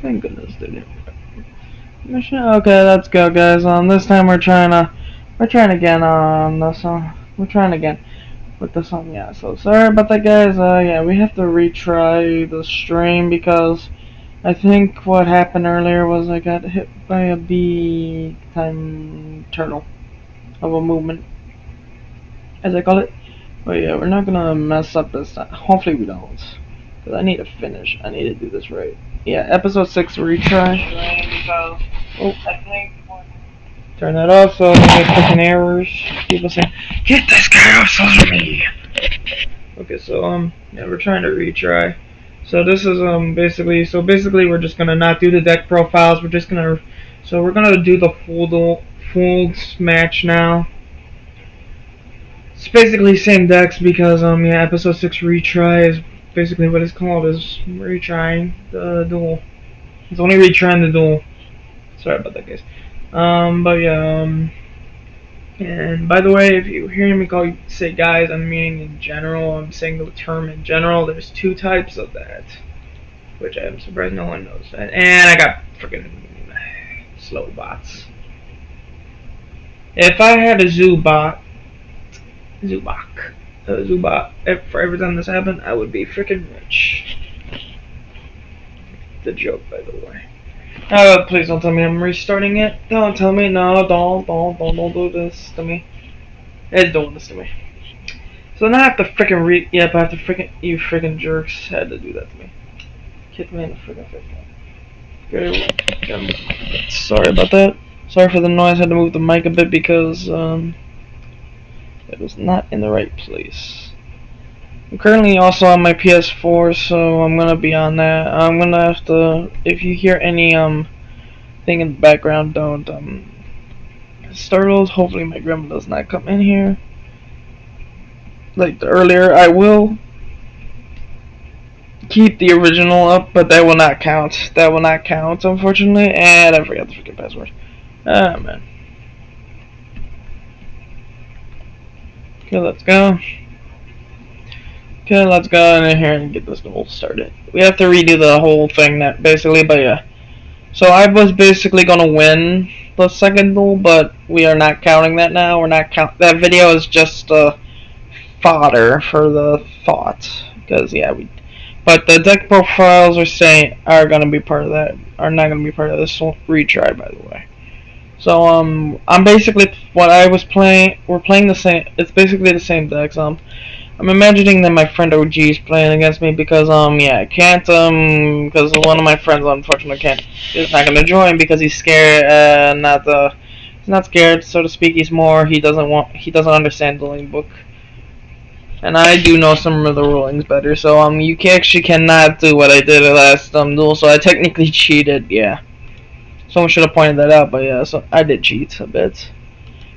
Thank goodness they didn't. Mission. Okay, let's go, guys. This time we're trying again on this one. We're trying again with this one. Yeah. So sorry about that, guys. Yeah, we have to retry the stream because I think what happened earlier was I got hit by a big time turtle of a movement, as I call it. But yeah, we're not gonna mess up this time. Hopefully we don't. Because I need to finish. I need to do this right. Yeah, episode 6 retry. Because, oh, I think. Turn that off so we get fucking errors. People saying, get this guy off social media. Okay, so, yeah, we're trying to retry. So this is, basically we're just gonna not do the deck profiles. We're just gonna, so we're gonna do the full match now. It's basically same decks because yeah, episode 6 retry is basically what it's called, is retrying the duel. It's only retrying the duel. Sorry about that, guys. But yeah, and by the way, if you hear me say guys, I'm meaning in general. I'm saying the term in general. There's 2 types of that, which I'm surprised no one knows. And I got freaking slow bots. If I had a Zubot, for every time this happened, I would be freaking rich. The joke, by the way. Please don't tell me I'm restarting it. Don't tell me, no, don't do this to me. It's doing this to me. So now I have to freaking yep, I have to freaking, you freaking jerks had to do that to me. Kick me in the freaking face. Okay, sorry about that. Sorry for the noise, I had to move the mic a bit because, it was not in the right place. I'm currently also on my PS4, so I'm gonna be on that. I'm gonna have to, if you hear any thing in the background, don't startled. Hopefully my grandma does not come in here. Like earlier, I will keep the original up, but that will not count. That will not count, unfortunately. And I forgot the freaking password. Ah, man. Okay, let's go. Okay, let's go in here and get this duel started. We have to redo the whole thing, that basically, but yeah. So I was basically gonna win the second duel, but we are not counting that now. We're not that video is just fodder for the thought, because yeah, but the deck profiles are gonna be part of that. Are not gonna be part of this retry, by the way. So I'm basically what I was playing. We're playing the same. It's basically the same decks. I'm imagining that my friend OG is playing against me because yeah, I can't because one of my friends unfortunately can't. He's not gonna join because he's scared. He's not scared, so to speak. He doesn't understand the lane book. And I do know some of the rulings better. So you actually cannot do what I did last duel. So I technically cheated. Yeah. Someone should have pointed that out, but yeah, so I did cheat a bit.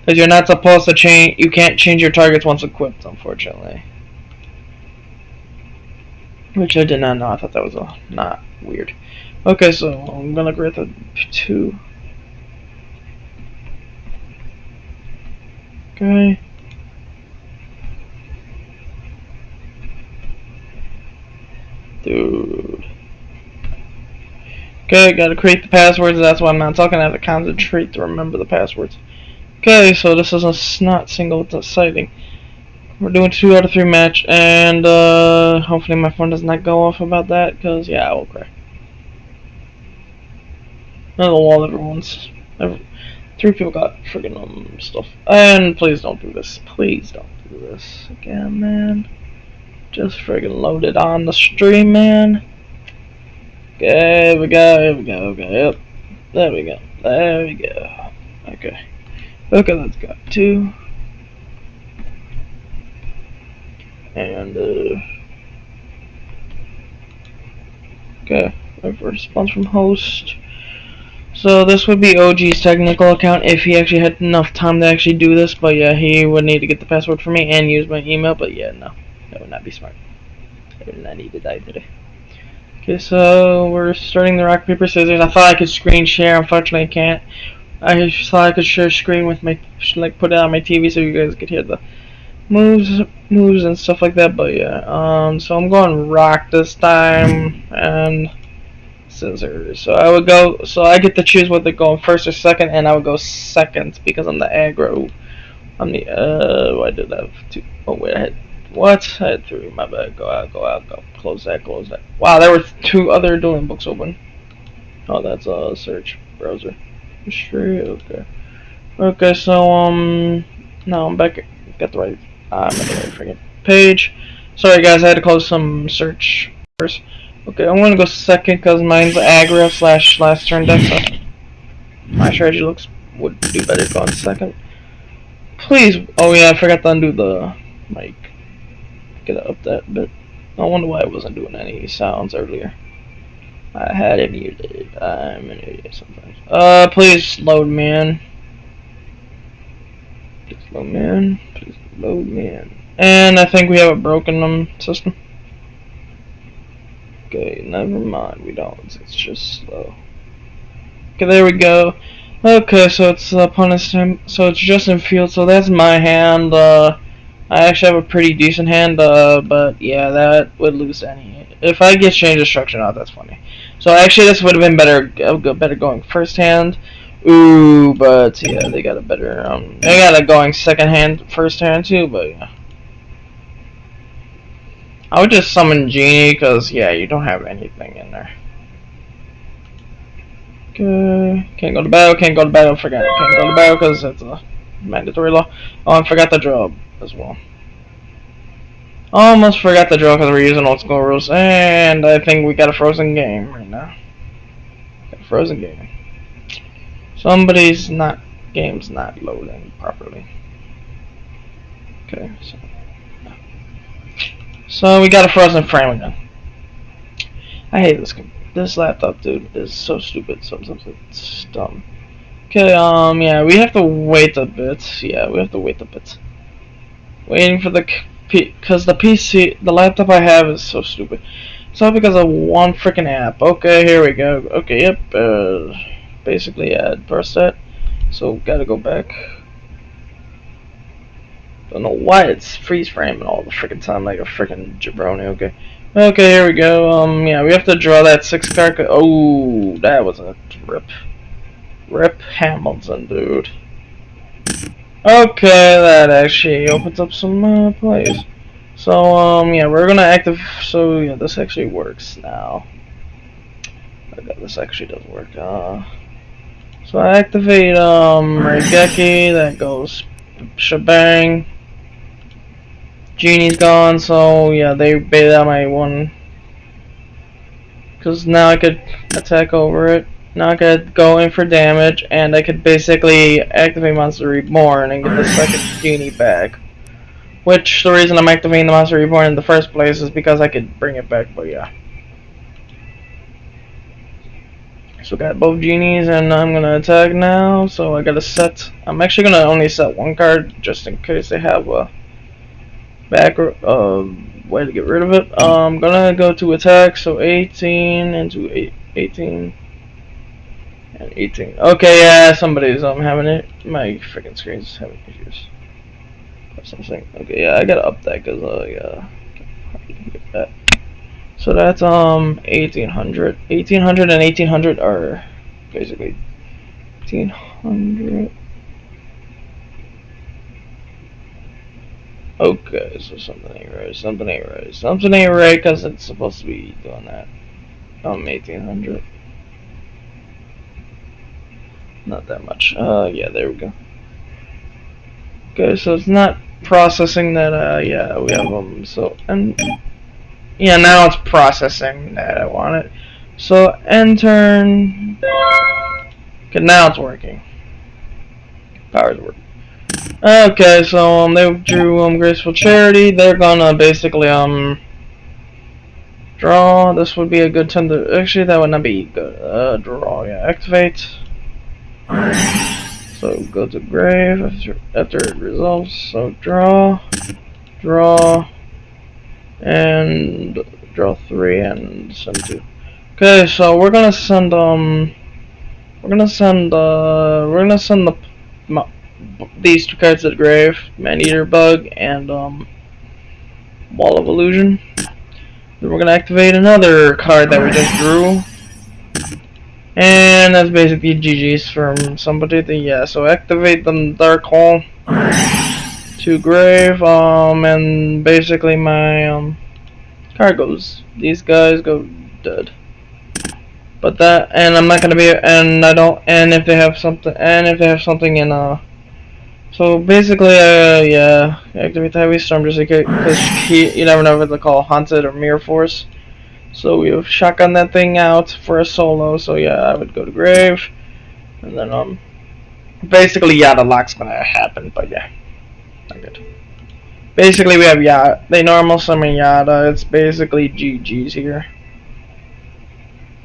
Because you're not supposed to change, you can't change your targets once equipped, unfortunately. Which I did not know, I thought that was not weird. Okay, so I'm gonna grant the 2. Okay. Dude. Okay, gotta create the passwords, that's why I'm not talking, I have to concentrate to remember the passwords. Okay, so this is not single sighting. We're doing 2 out of 3 match, and hopefully my phone does not go off about that, because yeah, I will cry. Another wall, everyone's. 3 people got friggin' stuff. And please don't do this. Please don't do this again, man. Just friggin' load it on the stream, man. Okay, here we go, okay, yep. There we go, Okay. Okay, let's go. 2. And, okay, response from host. So this would be OG's technical account if he actually had enough time to actually do this, but yeah, he would need to get the password for me and use my email, but yeah, no. That would not be smart. I would not need to die today. Okay, so we're starting the rock, paper, scissors. I thought I could screen share, unfortunately I can't. I thought I could share screen with my, like, put it on my TV so you guys could hear the moves and stuff like that, but yeah. So I'm going rock this time, and scissors. So I would go. So I get to choose whether going first or second, and I would go second because I'm the aggro. I'm the why did I have two? Oh wait, I had what? I had three. My bad. Go out. Go out. Go. Close that. Close that. Wow, there were two other dueling books open. Oh, that's a search browser. History. Okay. Okay. So no, I'm back. Got the right. I'm at the right freaking page. Sorry guys, I had to close some search first. Okay, I'm gonna go second because mine's aggro slash last turn deck. So my strategy would do better going second. Please. Oh yeah, I forgot to undo the mic. Get it up that bit. I wonder why I wasn't doing any sounds earlier. I had it muted. I'm an idiot sometimes. Please load me in. Please load me in. Please load me in. And I think we have a broken system. Okay, never mind. We don't. It's just slow. Okay, there we go. Okay, so it's opponent's time. So it's Justin Field. So that's my hand. I actually have a pretty decent hand. But yeah, that would lose any. If I get change destruction out, that's funny. So actually, this would have been better going first hand. Ooh, but yeah, they got a better. They got a going second hand, first hand too. But yeah. I would just summon Genie, because, yeah, you don't have anything in there. Okay, can't go to battle, can't go to battle, forget it. Can't go to battle, because it's a mandatory law. Oh, I forgot the draw as well. Almost forgot the draw, because we're using old school rules, and I think we got a frozen game right now. Got a frozen game. Game's not loading properly. Okay, so we got a frozen frame again. I hate this laptop, dude. Is so stupid. So it's dumb. Okay, yeah, we have to wait a bit. Yeah, we have to wait a bit. Waiting for because the PC, the laptop I have is so stupid. It's all because of one freaking app. Okay, here we go. Okay, yep. Basically, yeah, burst that. So gotta go back. Don't know why it's freeze framing all the freaking time like a freaking jabroni. Okay. Okay, here we go. Yeah, we have to draw that 6 card. Oh, that was a rip. Rip Hamilton, dude. Okay, that actually opens up some plays. So, yeah, we're gonna active. So, yeah, this actually works now. Okay, this actually does work. So I activate Raigeki. That goes shebang. Genie's gone, so yeah, they baited out my one. Because now I could attack over it. Now I could go in for damage, and I could basically activate Monster Reborn and get the second Genie back. Which, the reason I'm activating the Monster Reborn in the first place is because I could bring it back, but yeah. So got both Genies, and I'm gonna attack now, so I gotta set. I'm actually gonna only set one card, just in case they have a way to get rid of it. I'm gonna go to attack, so 18 into 18 and 18. Okay, yeah, somebody's having it. My freaking screen's having issues. Or something. Okay, yeah, I gotta up that because yeah, get that. So that's 1800. 1800 and 1800 are basically 1800. Okay, so something ain't right, something ain't right, something ain't right, because it's supposed to be doing that. 1800. Not that much. Yeah, there we go. Okay, so it's not processing that, yeah, we have them, so, and, yeah, now it's processing that I want it. So, end turn. Okay, now it's working. Power's working. Okay, so they drew Graceful Charity. They're gonna basically draw. This would be a good time to actually that would not be good. Draw, yeah, activate. So go to grave after it resolves. So draw, and draw 3 and send 2. Okay, so we're gonna send these 2 cards to the grave, Man-Eater Bug and Wall of Illusion. Then we're gonna activate another card that we just drew. And that's basically GG's from somebody. Yeah, so activate the Dark Hole to Grave, and basically my card goes. These guys go dead. But that, and I'm not gonna be, and I don't, and if they have something in, so basically, yeah, activate the Heavy Storm just in case, because you never know what they call Haunted or Mirror Force. So we have shotgun that thing out for a solo, so yeah, I would go to Grave, and then, basically, yeah, the lock's gonna happen, but yeah, not good. Basically, we have Yada, they normal summon Yada, it's basically GG's here.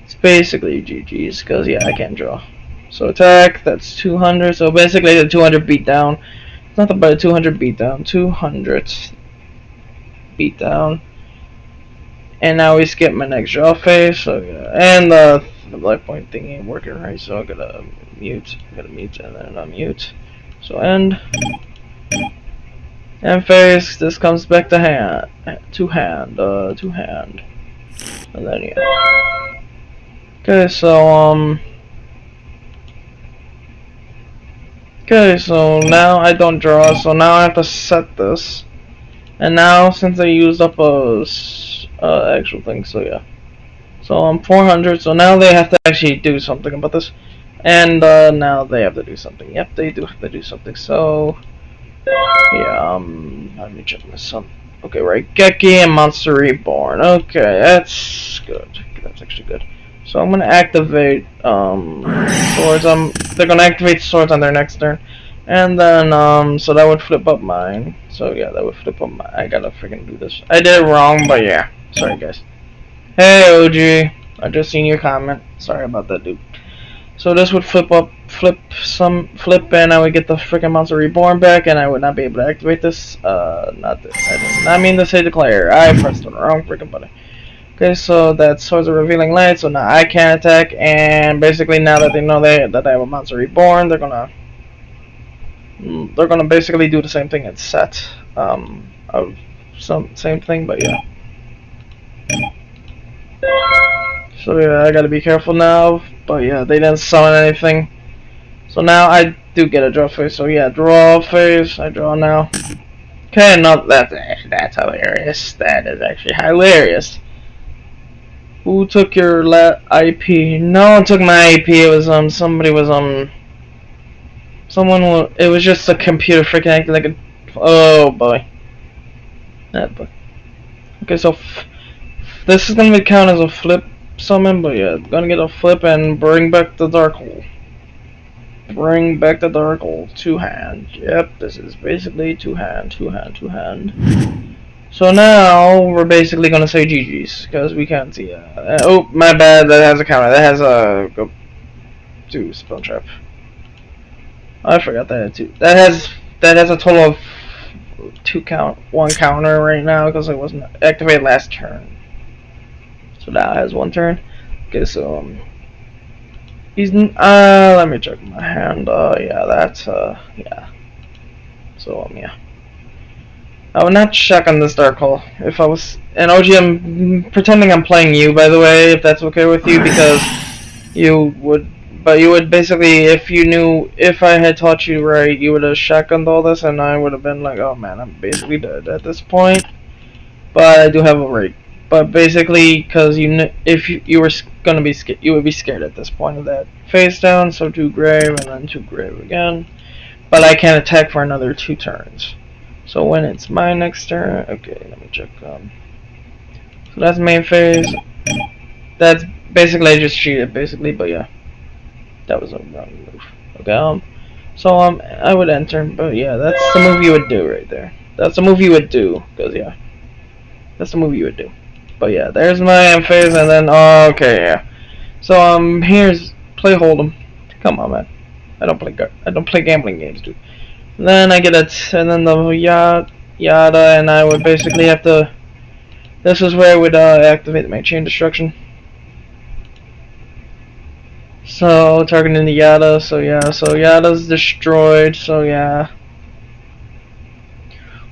It's basically GG's, because yeah, I can't draw. So attack, that's 200, so basically the 200 beatdown. It's nothing but a 200 beatdown. 200 beatdown. And now we skip my next draw phase, so yeah. And the life point thing ain't working right, so I gotta mute. I gotta mute and then unmute. So end. End phase, this comes back to hand. To hand. And then yeah. Okay, so okay, so now I don't draw, so now I have to set this. And now, since I used up a actual thing, so yeah. So I'm 400, so now they have to actually do something about this. And now they have to do something. Yep, they do have to do something. So yeah, let me check this up. Okay, right, Geki and Monster Reborn. Okay, that's good. That's actually good. So I'm gonna activate swords. They're gonna activate swords on their next turn, and then so that would flip up mine. So yeah, that would flip up my. I gotta freaking do this. I did it wrong, but yeah. Sorry guys. Hey OG, I just seen your comment. Sorry about that, dude. So this would flip, and I would get the freaking Monster Reborn back, and I would not be able to activate this. Not this. I did not mean to say declare. I pressed the wrong freaking button. Okay, so that's Swords of Revealing Light, so now I can attack, and basically now that they know that I have a Monster Reborn, they're gonna basically do the same thing and set, of same thing, but yeah. So yeah, I gotta be careful now, but yeah, they didn't summon anything. So now I do get a draw phase, so yeah, draw phase, I draw now. Okay, no, that's hilarious, that is actually hilarious. Who took your IP? No one took my IP. It was somebody was someone. It was just a computer freaking acting like a. Oh boy. That boy. Okay, so this is gonna count as a flip summon, but yeah, gonna get a flip and bring back the Dark Hole. Bring back the Dark Hole. 2-hand. Yep, this is basically 2-hand, 2-hand, 2-hand. So now we're basically gonna say GG's because we can't see. Oh, my bad. That has a counter. That has a go to spell trap. I forgot that too. That has a total of 1 counter right now because it wasn't activated last turn. So now it has 1 turn. Okay, so he's let me check my hand. Yeah, that's yeah. So yeah. I would not check on this Dark Hole if I was. And OG, I'm pretending I'm playing you, by the way, if that's okay with you, because you would. But you would basically, if I had taught you right, you would have shotgunned all this, and I would have been like, oh man, I'm basically dead at this point. But I do have a rate. But basically, because if you were gonna be scared, you would be scared at this point of that face down. So 2 grave and then 2 grave again. But I can't attack for another 2 turns. So when it's my next turn, okay, let me check. So that's main phase. That's basically I just cheated, basically, but yeah, that was a wrong move. Okay, so I would enter, but yeah, that's the move you would do right there. That's the move you would do, cause yeah, that's the move you would do. But yeah, there's my end phase, and then okay, yeah. So here's play hold'em. Come on, man. I don't play gambling games, dude. Then I get it, and then the Yada, and I would basically have to. This is where I would activate my chain destruction. So targeting the Yada, so yeah, so Yada's destroyed, so yeah.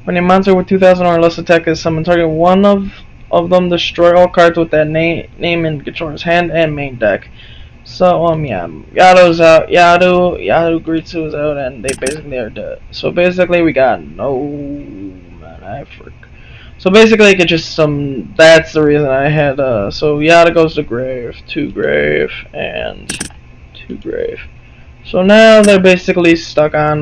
When a monster with 2,000 or less attack is summoned, target one of of them destroy all cards with that name in controller's hand and main deck. So yeah, Yado's out. Yado Gritsu is out, and they basically are dead. So basically, we got no man. I forgot. So basically, it could just That's the reason I had. So Yada goes to grave, to grave, and to grave. So now they're basically stuck on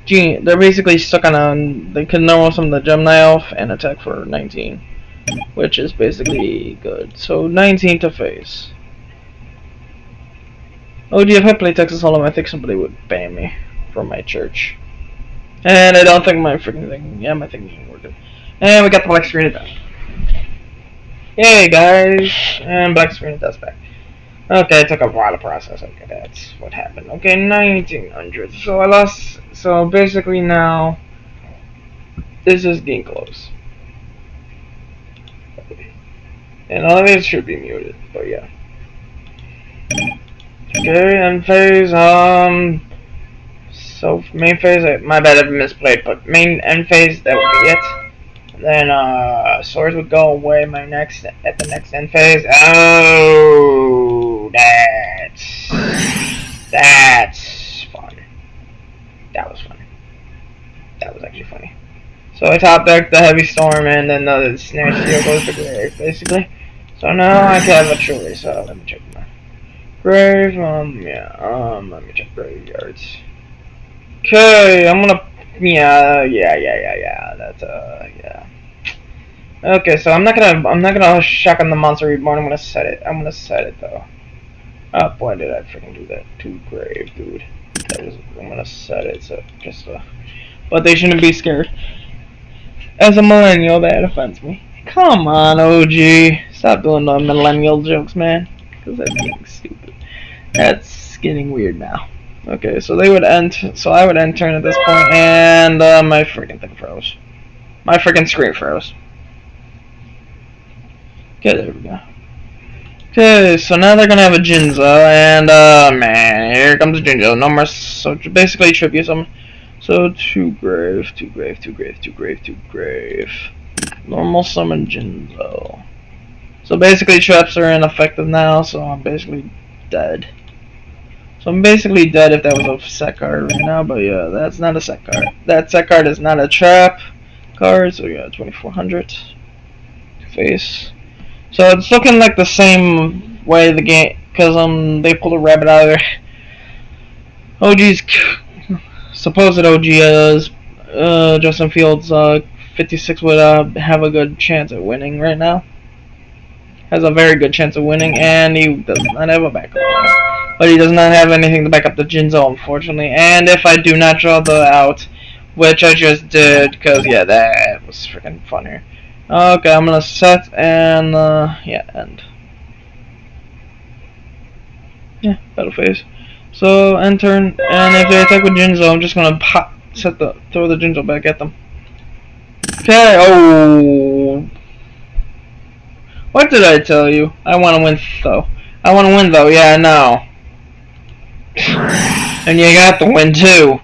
They're basically stuck on they can normal summon the Gemini Elf and attack for 19, which is basically good. So 19 to face. Oh, if I play Texas Hold'em, I think somebody would ban me from my church. And I don't think my freaking thing. Yeah, my thing didn't work. And we got the black screen of death. Yay, guys! And black screen of death's back. Okay, it took a while to process. Okay, that's what happened. Okay, 1900. So I lost. So basically now, this is getting close. And all of it should be muted, but yeah. Okay, end phase, so main phase, my bad, I misplayed, but main end phase, that would be it. Then, swords would go away at the next end phase. Oh, that's fun. That was fun. That was actually funny. So I top deck the heavy storm, and then the snare steel goes to grave, basically. So now I can have a choice, so let me check my grave, let me check graveyards. Okay, I'm gonna, that's, yeah. Okay, so I'm not gonna shotgun the Monster Reborn, I'm gonna set it, though. Oh, boy, did I freaking do that to grave, dude. I'm gonna set it, so, but they shouldn't be scared. As a millennial, that offends me. Come on, OG. Stop doing the millennial jokes, man. Because that's getting stupid. That's getting weird now. Okay, so they would end. So I would end turn at this point, and my freaking thing froze. My freaking screen froze. Okay, there we go. Okay, so now they're gonna have a Jinzo, and man, here comes Jinzo. No more. So basically, tribute summon. So to grave, to grave, to grave, to grave, to grave. Normal summon Jinzo. So basically traps are ineffective now, so I'm basically dead. So I'm basically dead if that was a set card right now, but yeah, that's not a set card. That set card is not a trap card, so yeah, 2400 to face. So it's looking like the same way the game, because they pulled a rabbit out of there. OG's supposed OG is Justin Fields 56 would have a good chance at winning right now. Has a very good chance of winning, and he does not have a backup. But he does not have anything to back up the Jinzo, unfortunately. And if I do not draw the out, which I just did, because yeah, that was freaking funny. Okay, I'm gonna set and yeah, end. Yeah, battle phase. So end turn, and if they attack with Jinzo, I'm just gonna throw the Jinzo back at them. Okay, oh. What did I tell you? I want to win, though. I want to win, though. Yeah, I know. And you got to win, too.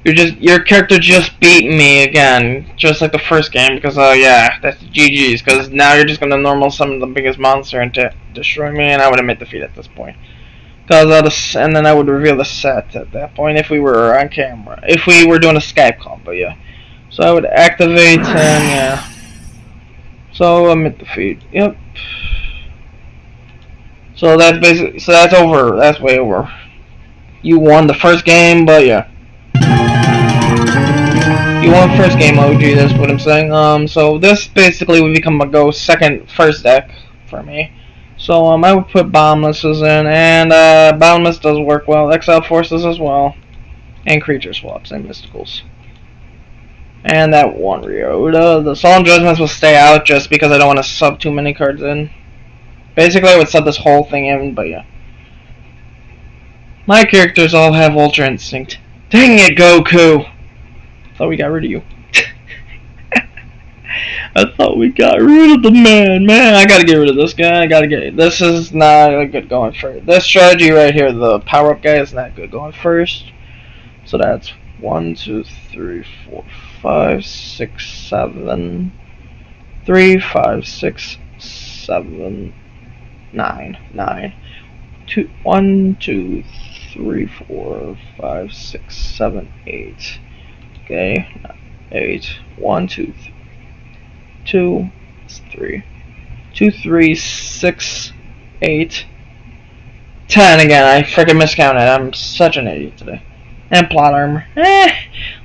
Your character just beat me again. Just like the first game, because, yeah, that's GG's. Because now you're just going to normal summon the biggest monster and destroy me, and I would admit defeat at this point. And then I would reveal the set at that point if we were on camera. If we were doing a Skype call, but yeah. So I would activate, and yeah. So I'm at defeat. Yep. So that's basically. So that's over. That's way over. You won the first game, but yeah. You won first game, OG. That's what I'm saying. So this basically would become a first deck for me. So I would put Boundlesses in, and Boundless does work well. Exile Forces as well, and Creature Swaps and Mysticals. And that one Rio. The Solemn Judgments will stay out just because I don't want to sub too many cards in. Basically, I would sub this whole thing in, but yeah. My characters all have Ultra Instinct. Dang it, Goku! Thought we got rid of you. I thought we got rid of the man. Man, I gotta get rid of this guy. This is not good going first. This strategy right here, the power-up guy, is not good going first. So that's 1, 2, 3, 4, 5, 6, 7. 3, 5, 6, 7, 9. 9. 2, 1, 2, 3, 4, 5, 6, 7, 8. Okay, 8. 1, 2, 2, 3. 2, 3, 6, 8. 10 again. I freaking miscounted. I'm such an idiot today. And plot armor.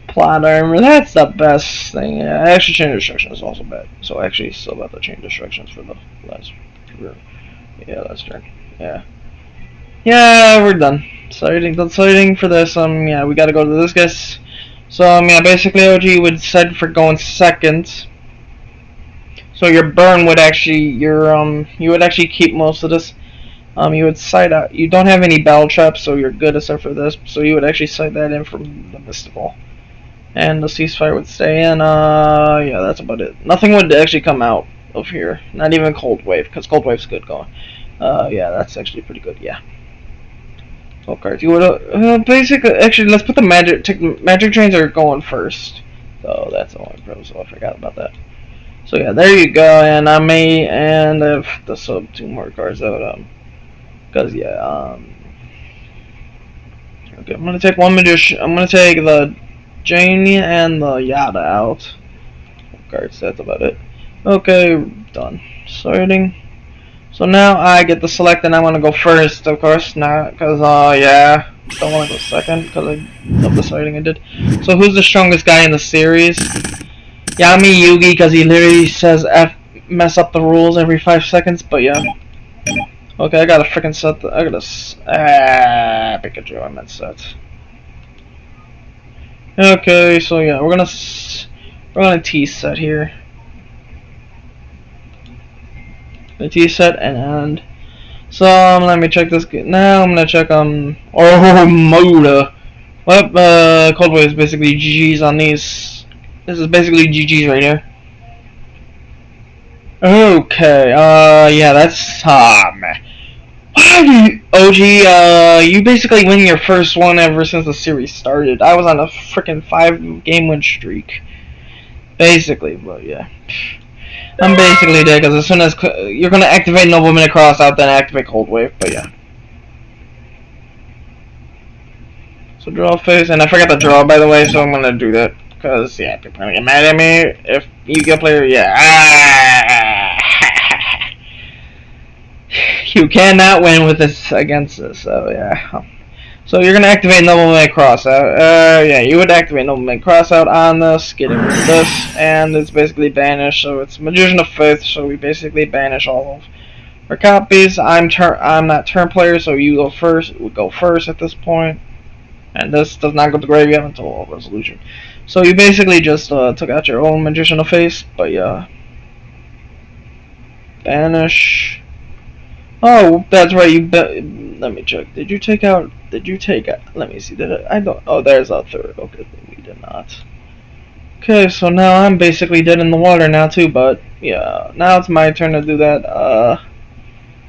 Plot armor. That's the best thing. Yeah, I actually changed instructions is also bad. So I actually still about to change instructions for the last. Yeah, last turn. Yeah. Yeah, we're done. Deciding for this. Yeah, we gotta go to this guy's. So yeah, basically OG would decide for going second. So your burn would actually you would actually keep most of this. You would sight out. You don't have any battle traps, so you're good except for this. So you would actually sight that in from the mystical, and the ceasefire would stay in. Yeah, that's about it. Nothing would actually come out of here. Not even cold wave, because cold wave's good going. Yeah, that's actually pretty good. Yeah. Oh, cards. You would basically actually let's put the magic trains are going first. So that's the only pro. So I forgot about that. So yeah, there you go. And I may and if the sub 2 more cards out. Cause yeah, okay, I'm gonna take one magician. I'm gonna take the Janie and the Yada out. Cards, that's about it. Okay, done. Sorting. So now I get to select, and I want to go first, of course, not cause yeah, don't want to go second because of the sorting I did. So who's the strongest guy in the series? Yami Yugi, cause he literally says mess up the rules every 5 seconds. But yeah. Okay, I gotta freaking set I gotta Pikachu, I meant set. Okay, so yeah, we're gonna T set here. The T set and so let me check this now. I'm gonna check Moda. What Cold Wave is basically GG's on these. This is basically GG's right here. Okay, yeah, that's man. OG, you basically win your first one ever since the series started. I was on a freaking 5-game win streak. Basically, but yeah. I'm basically dead because as soon as you're going to activate Nobleman Cross out, then activate Cold Wave, but yeah. So draw phase, and I forgot to draw by the way, so I'm going to do that. Because, yeah, people are going to get mad at me if you get player, yeah. You cannot win with this against this, so yeah. So you're gonna activate Nobleman Crossout. Yeah, you would activate Nobleman Crossout on this, getting rid of this, and it's basically banished. So it's Magician of Faith. So we basically banish all of our copies. I'm not turn player, so you go first. We go first at this point, and this does not go to graveyard until resolution. So you basically just took out your own Magician of Faith, but yeah, banish. Oh, that's right. Let me check. Did you take out? Let me see. I don't. Oh, there's a third. Okay, we did not. Okay, so now I'm basically dead in the water now too. But yeah, now it's my turn to do that.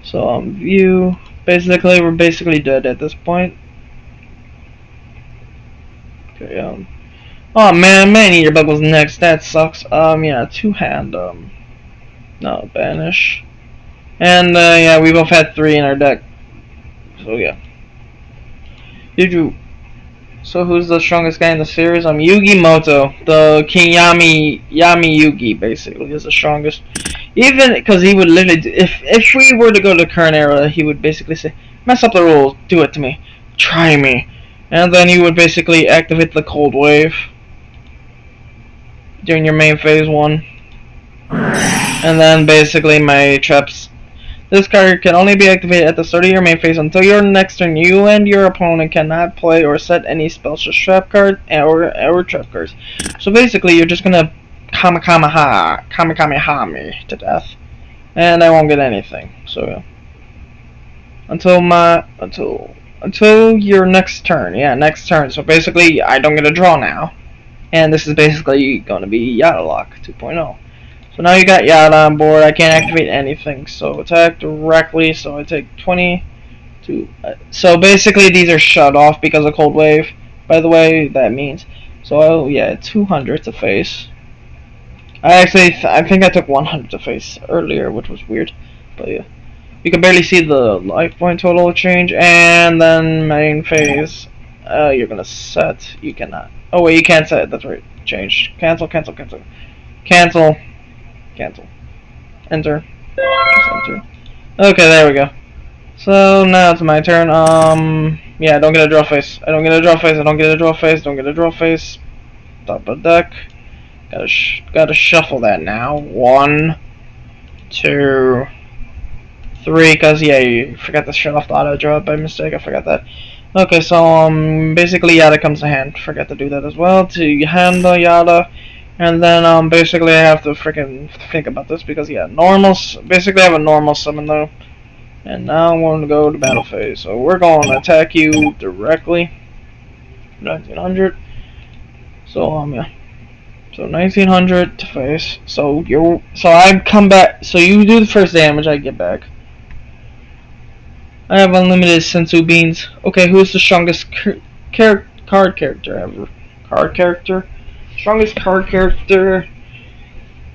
So view. Basically, we're basically dead at this point. Okay. Oh man, Eater Bug was next. That sucks. Yeah, 2-hand. No, banish. And yeah, we both had 3 in our deck. So yeah. So who's the strongest guy in the series? Yugi Moto, the King Yami Yugi basically is the strongest. Even because he would literally, if we were to go to the current era, he would basically say, mess up the rules, do it to me, try me, and then he would basically activate the Cold Wave during your main phase 1, and then basically my traps. This card can only be activated at the start of your main phase until your next turn. You and your opponent cannot play or set any spells, just trap cards or trap cards. So basically, you're just gonna Kamehameha me to death, and I won't get anything. So yeah. Until your next turn. Yeah, next turn. So basically, I don't get a draw now, and this is basically gonna be Yada Lock 2.0. So now you got Yada on board. I can't activate anything, so attack directly. So I take 20 to. So basically, these are shut off because of Cold Wave. by the way, that means. So yeah, 200 to face. I think I took 100 to face earlier, which was weird, but yeah. You can barely see the life point total change, and then main phase. You're gonna set. You cannot. Oh wait, you can't set. That's right. Change. Cancel. Cancel. Cancel. Cancel. Cancel. Enter. Just enter. Okay, there we go. So now it's my turn. Yeah, I don't get a draw face. I don't get a draw face. I don't get a draw face. Don't get a draw face. Top of deck. Gotta shuffle that now. 1, 2, 3. Cause yeah, you forgot to shut off the auto draw by mistake. I forgot that. Okay, so basically Yada comes to hand. Forgot to do that as well. To hand the Yada. And then basically I have to freaking think about this because yeah, basically I have a normal summon though. And now I'm going to go to battle phase. So we're going to attack you directly. 1900. So yeah. So 1900 to face. So I come back. So you do the first damage. I get back. I have unlimited sensu beans. Okay, who's the strongest card character ever? Card character. Strongest card character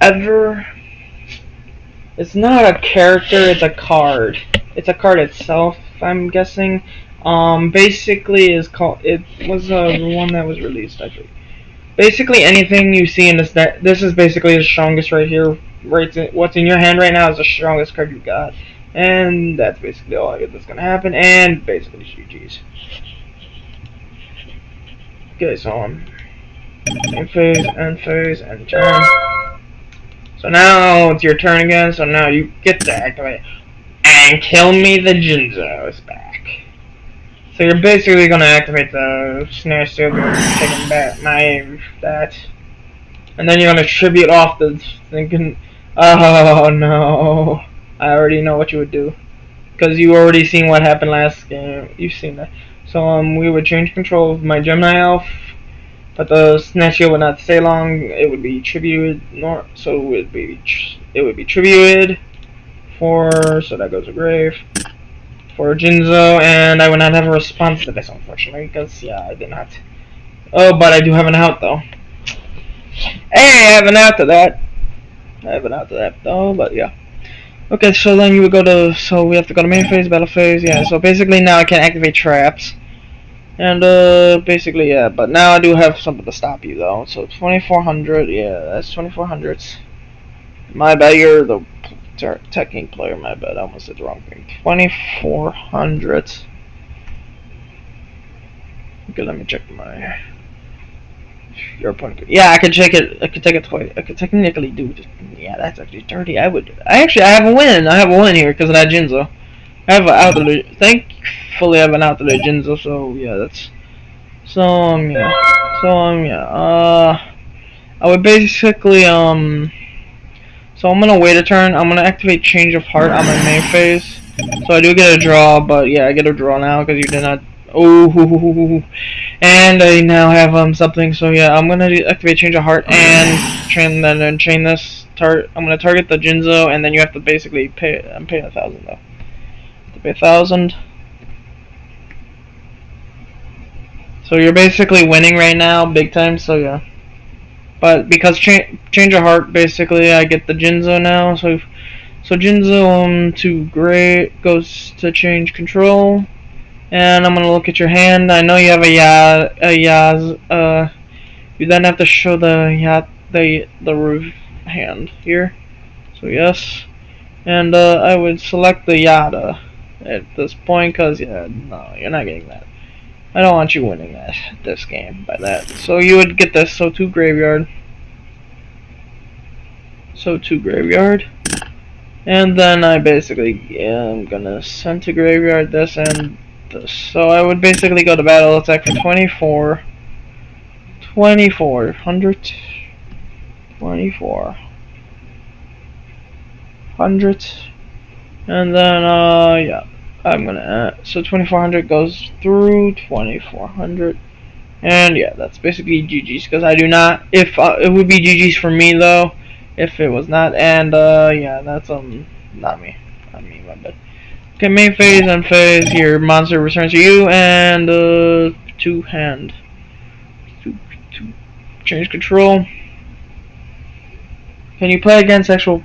ever. It's not a character, it's a card. It's a card itself, I'm guessing. Basically is called. It was the one that was released, I think. Basically, anything you see in this deck, this is basically the strongest right here. What's in your hand right now is the strongest card you got, and that's basically all that's gonna happen. And basically, GG's. Okay, so end phase, and turn. So now it's your turn again. So now you get to activate and kill me. The Jinzo is back. So you're basically gonna activate the snare seal, taking back that, and then you're gonna tribute off the thinking. Oh no! I already know what you would do, because you already seen what happened last game. You've seen that. So we would change control of my Gemini Elf. But the snare shield would not stay long. It would be tributed, so it would be tributed for. So that goes to grave for Jinzo, and I would not have a response to this, unfortunately, because yeah, I did not. Oh, but I do have an out though. Hey, I have an out to that. I have an out to that though, but yeah. Okay, so then you would go to. So we have to go to main phase, battle phase. Yeah. So basically now I can activate traps. And basically yeah, but now I do have something to stop you though. So 2400, yeah, that's 2400. My bad, you're the Tekken player. My bad, I almost did the wrong thing. 2400. Okay, let me check your opponent. Yeah, I can check it. I can take it twice. I could technically do. Yeah, that's actually 30. I have a win. I have a win here because of that Jinzo. I have an out of the. Thankfully, I have an out of the Jinzo. So yeah, that's. So yeah. I would basically So I'm gonna wait a turn. I'm gonna activate Change of Heart on my main phase. So I do get a draw, but yeah, I get a draw now because you did not. Oh, and I now have something. So yeah, I'm gonna activate Change of Heart and chain this. I'm gonna target the Jinzo, and then you have to basically pay. I'm paying 1,000 though. To pay 1,000. So you're basically winning right now, big time. So yeah. But because change of heart, basically I get the Jinzo now. So Jinzo to gray goes to change control, and I'm gonna look at your hand. I know you have a Yaz. You then have to show the roof hand here. So yes, and I would select the Yada at this point, cause yeah, no, you're not getting that. I don't want you winning this game by that. So you would get this. So 2 graveyard. And then I basically am gonna send to graveyard this and this. So I would basically go to battle attack for 2400. 2400. And then yeah. I'm gonna so 2400 goes through 2400, and yeah, that's basically GG's because I do not. If it would be GG's for me though, if it was not, and yeah, that's not me, my bad. Okay, main phase and phase. Your monster returns to you, and 2 hand. Change control. Can you play against actual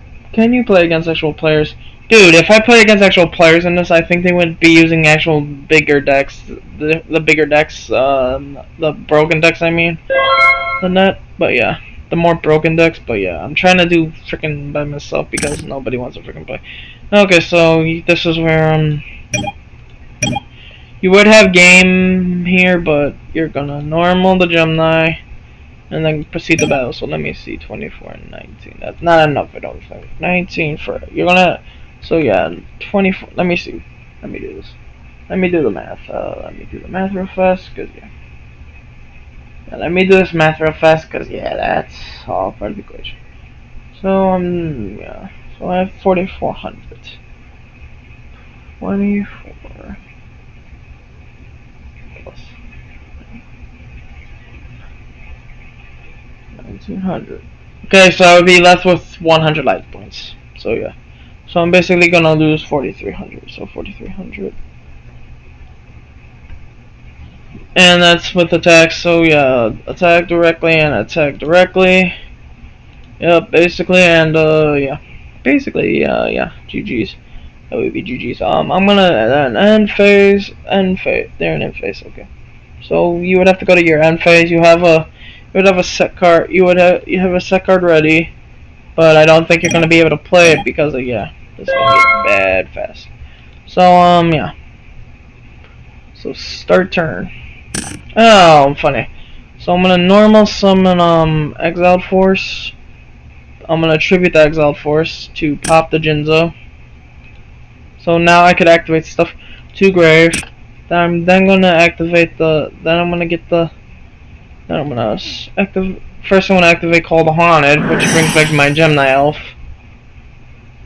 players? Dude, if I play against actual players in this, I think they would be using actual bigger decks. The bigger decks, the broken decks, I mean. Than that, but yeah. The more broken decks, but yeah. I'm trying to do freaking by myself because nobody wants to freaking play. Okay, so this is where, you would have game here, but you're gonna normal the Gemini. And then proceed the battle. So let me see, 24 and 19. That's not enough. I don't think. 19 for you're gonna. So yeah, 24. Let me see. Let me do this. Let me do the math. Let me do the math real fast, cause yeah. Let me do this math real fast, cause yeah, that's all part of the equation. So yeah. So I have 4,400. 24 plus 1,900. Okay, so I would be left with 100 life points. So yeah. So I'm basically gonna lose 4,300. So 4,300. And that's with attacks. So yeah, attack directly and attack directly. Yep, basically, and yeah. Basically, yeah, GG's. That would be GG's. I'm gonna end phase. They're in end phase, okay. So you would have to go to your end phase. You would have a set card. You have a set card ready, but I don't think you're gonna be able to play it because yeah, this is gonna get bad fast. So yeah. So start turn. Oh, funny. So I'm gonna normal summon Exiled Force. I'm gonna tribute the Exiled Force to pop the Jinzo. So now I could activate stuff to grave. Then I'm gonna activate the. Then I'm gonna get the. Then I'm gonna activate. First, I'm gonna activate Call the Haunted, which brings back my Gemini Elf.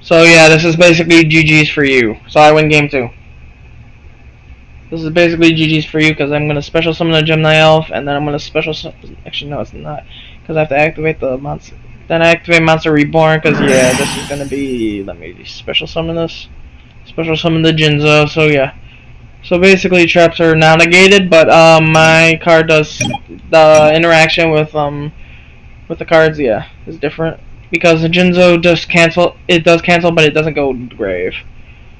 So yeah, this is basically GG's for you. So I win game 2. This is basically GG's for you because I'm gonna special summon the Gemini Elf, and then I'm gonna special summon. Actually, no, it's not, because I have to activate the monster. Then I activate Monster Reborn because yeah, this is gonna be. Let me special summon this. Special summon the Jinzo. So yeah. So basically, traps are now negated, but my card does the interaction with the cards. Yeah, is different because the Jinzo does cancel. It does cancel, but it doesn't go to the grave.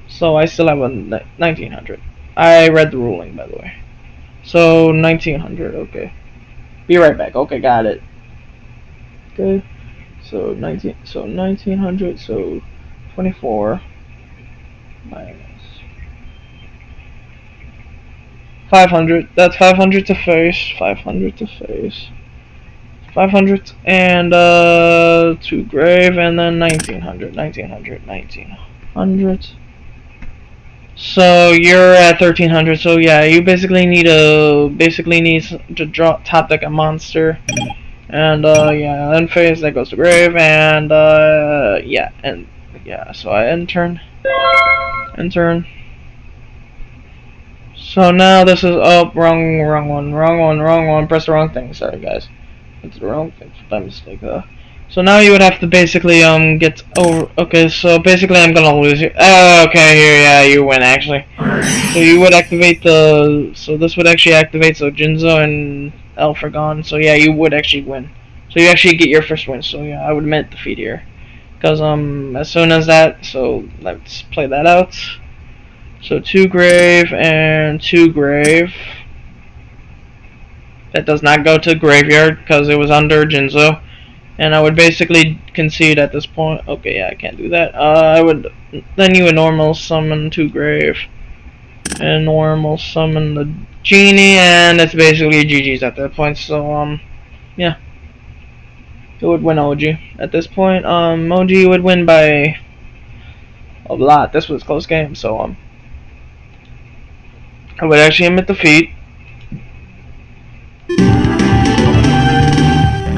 So I still have a 1900. I read the ruling, by the way. So 1900. Okay. Be right back. Okay, got it. Okay. So 1900. So 24 minus 500. That's 500 to face. 500 to face. 500 and to grave, and then 1900. 1900. So you're at 1300. So yeah, you basically need to draw top deck a monster, and yeah, end phase that goes to grave, and yeah, and yeah. So I end turn. So now this is wrong one. Press the wrong thing. Sorry guys, it's the wrong thing. By mistake. So now you would have to basically get over. Okay, so basically I'm gonna lose you. Okay, here, yeah, you win actually. So you would activate the. So this would actually activate. So Jinzo and Elf are gone. So yeah, you would actually win. So you actually get your first win. So yeah, I would admit defeat here, because as soon as that. So let's play that out. So 2 grave and 2 grave. That does not go to graveyard because it was under Jinzo. And I would basically concede at this point. Okay, yeah, I can't do that. Then you would normal summon 2 grave. And normal summon the genie, and it's basically GG's at that point. So, yeah. It would win OG. At this point, OG would win by a lot. This was a close game, so, I would actually admit defeat.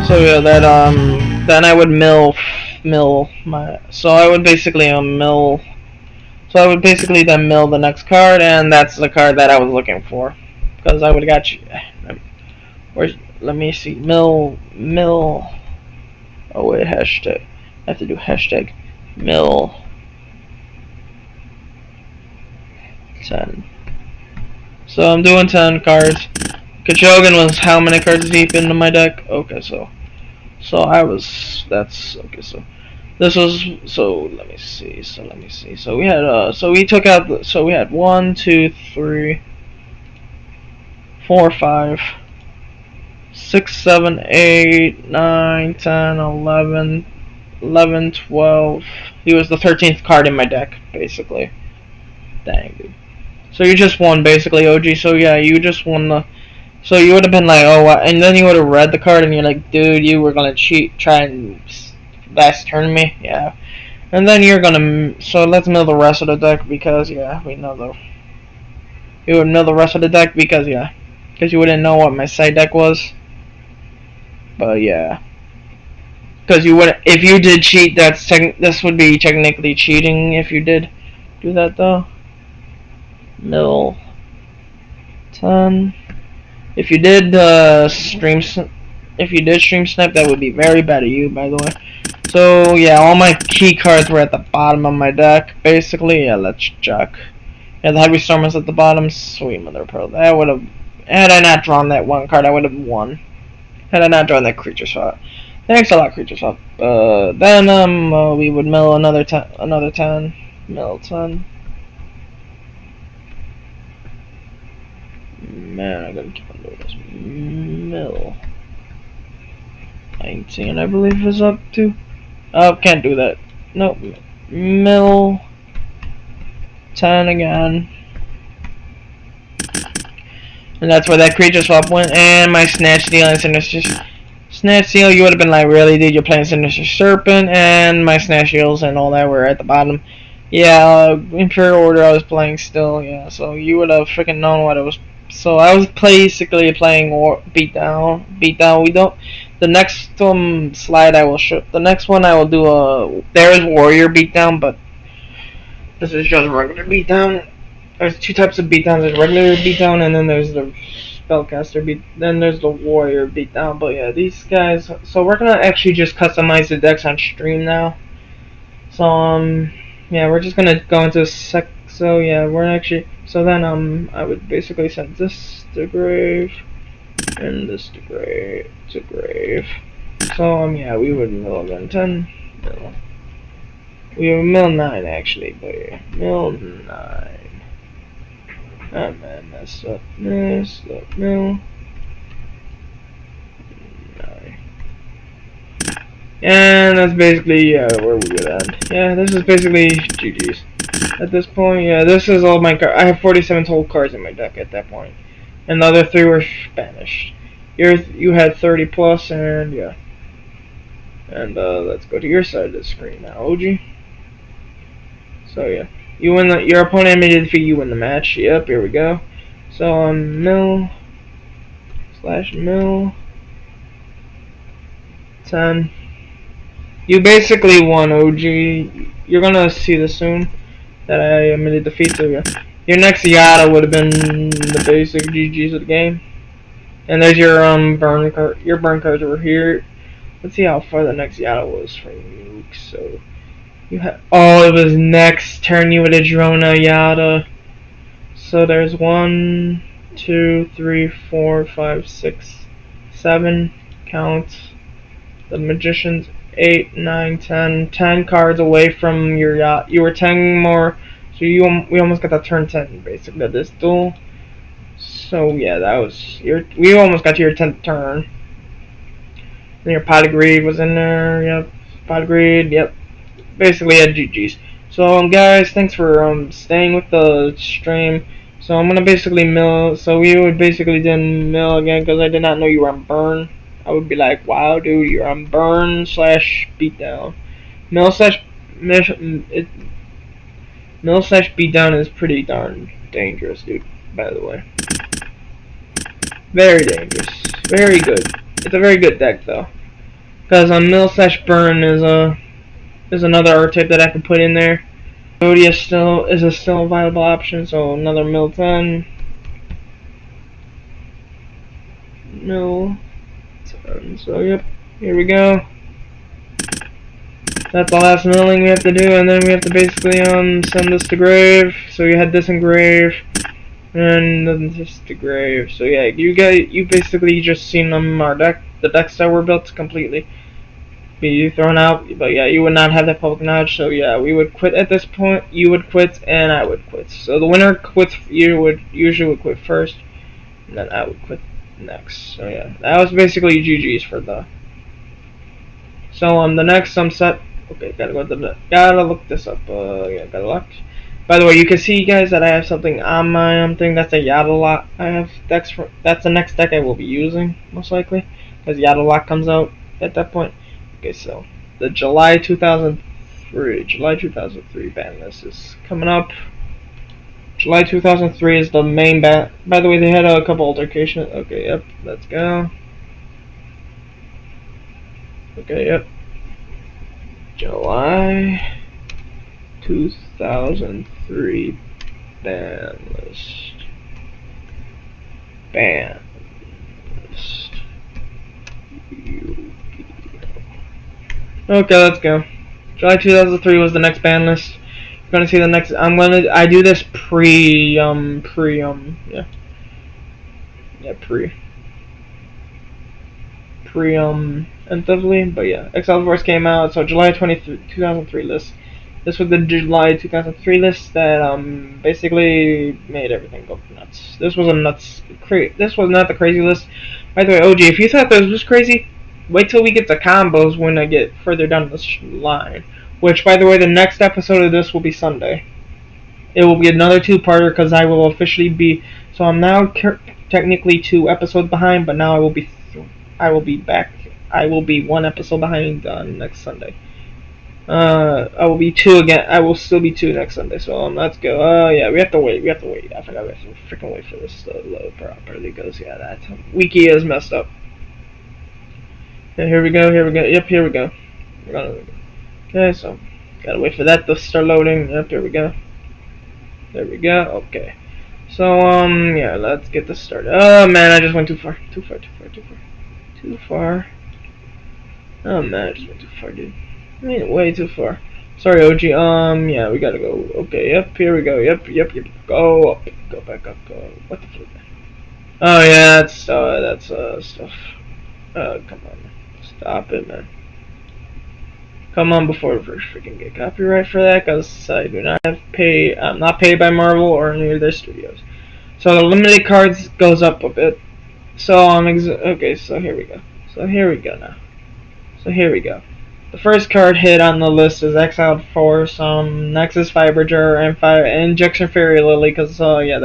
So yeah, then I would mill my. So I would basically mill. So I would basically then mill the next card, and that's the card that I was looking for, because I would have got you. Let me see, mill. Oh wait, hashtag. I have to do hashtag mill 10. So I'm doing 10 cards. Kachogan was how many cards deep into my deck? Okay, so I was, that's okay. So this was, so let me see. So we had so we took out, so we had 1, 2, 3, 4, 5, 6, 7, 8, 9, 10, 11, 11, 12. He was the 13th card in my deck, basically. Dang, dude. So you just won, basically, OG. So yeah, you just won the. So you would have been like, oh, what? And then you would have read the card, and you're like, dude, you were gonna cheat, try and last turn me, yeah. And then you're gonna. So let's know the rest of the deck because yeah, we know the. You would know the rest of the deck because yeah, because you wouldn't know what my side deck was. But yeah. Because you would, if you did cheat, this would be technically cheating if you did do that though. Mill 10. If you did stream snipe, that would be very bad of you, by the way. So yeah, all my key cards were at the bottom of my deck, basically. Yeah, let's check. Yeah, the heavy storm was at the bottom. Sweet mother of pearl. That would have, had I not drawn that one card, I would have won. Had I not drawn that creature swap. Thanks a lot, creature swap. Then we would mill another 10, mill 10. Man, I gotta keep on doing this. Mill 19, I believe, is up to. Oh, can't do that. Nope. Mill 10 again. And that's where that creature swap went. And my Snatch Steal and Sinister. Snatch Steal, you would have been like, really, dude? You're playing Sinister Serpent. And my Snatch Steals and all that were at the bottom. Yeah, Imperial Order I was playing still, yeah. So you would have freaking known what it was. So I was basically playing Beatdown. We don't. The next slide I will show. The next one I will do there is Warrior Beatdown, but this is just regular Beatdown. There's two types of Beatdowns. There's regular Beatdown, and then there's the Spellcaster Beat. Then there's the Warrior Beatdown. But yeah, these guys. So we're gonna actually just customize the decks on stream now. So yeah, we're just gonna go into so yeah, we're actually. So then I would basically send this to grave, and this to grave. So yeah, we would mill again 10. Mill. We would mill 9 actually, but yeah, mill 9. Oh man, messed up, mill 9. And that's basically where we would end. Yeah, this is basically GG's. At this point, yeah, this is all my cards. I have 47 total cards in my deck at that point. And the other 3 were banished. You had 30 plus, and yeah. And let's go to your side of the screen now, OG. So yeah. You win your opponent made a defeat, you win the match. Yep, here we go. So mill /mill 10. You basically won, OG. You're gonna see this soon. That I made a defeat to you. Your next Yada would have been the basic GGs of the game. And there's your burn card. Your burn cards over here. Let's see how far the next Yada was from you. So you had, oh, it was next turn you would have drawn a Yada. So there's 1, 2, 3, 4, 5, 6, 7 count. The Magician's 8, 9, 10. 10 cards away from your yacht. You were 10 more, so we almost got that turn 10 basically of this duel. So yeah, that was we almost got to your 10th turn. Then your Pot of Greed was in there. Yep, Pot of Greed. Yep, basically had GGs. So guys, thanks for staying with the stream. So I'm gonna basically mill. So we would basically then mill again because I did not know you were on burn. I would be like, wow, dude, you're on burn /beatdown. Mill /beatdown is pretty darn dangerous, dude, by the way. Very dangerous. Very good. It's a very good deck, though. Because mill /burn is another archetype that I can put in there. Odie is still a viable option, so another mill 10. Mill 10. So yep, here we go. That's the last milling we have to do, and then we have to basically send this to grave. So you had this in grave, And then just the grave. So yeah, you basically just seen our deck, the decks that were built completely be thrown out. But yeah, you would not have that public knowledge. So yeah, we would quit at this point. You would quit, and I would quit. So the winner quits. You would usually quit first, and then I would quit next. So yeah, that was basically GG's for the. So the next set. Okay, gotta look this up. Yeah, gotta look. By the way, you can see, guys, that I have something on my thing. That's a Yada Lock. I have decks. That's the next deck I will be using, most likely, because Yada Lock comes out at that point. Okay, so the July 2003 ban list is coming up. July 2003 is the main ban. By the way, they had a couple altercations. Okay, yep, let's go. Okay, yep. July 2003 ban list. Ban list. Okay, let's go. July 2003 was the next ban list. We're gonna see the next. I do this preemptively, but yeah, Excel Force came out, so July 2003 list. This was the July 2003 list that basically made everything go nuts. This was This was not the crazy list. By the way, OG, if you thought this was crazy, wait till we get to combos when I get further down this line. Which, by the way, the next episode of this will be Sunday. It will be another two-parter because I will officially be. So I'm now technically 2 episodes behind, but now I will be back. I will be 1 episode behind next Sunday. I will be 2 again. I will still be 2 next Sunday. So let's go. Yeah, we have to wait. I forgot we have to freaking wait for this to load properly. Because yeah, that wiki is messed up. Yeah, here we go. Yep, here we go. Okay, so gotta wait for that to start loading. Yep, here we go. There we go. Okay. So yeah, let's get this started. Oh man, I just went too far. Too far. Oh man, I just went too far, dude. I mean, way too far. Sorry, OG. Yeah, we gotta go. Okay, yep, here we go. Yep. Go up. Go back up. What the fuck? Oh yeah, that's stuff. Come on. Stop it, man. Come on, before we freaking get copyright for that, because I do not I'm not paid by Marvel or any of their studios. So the limited cards goes up a bit. So okay, so here we go. Now. So here we go. The first card hit on the list is Exiled Force, Nexus Fiberger, and Injection Fairy Lily, because yeah,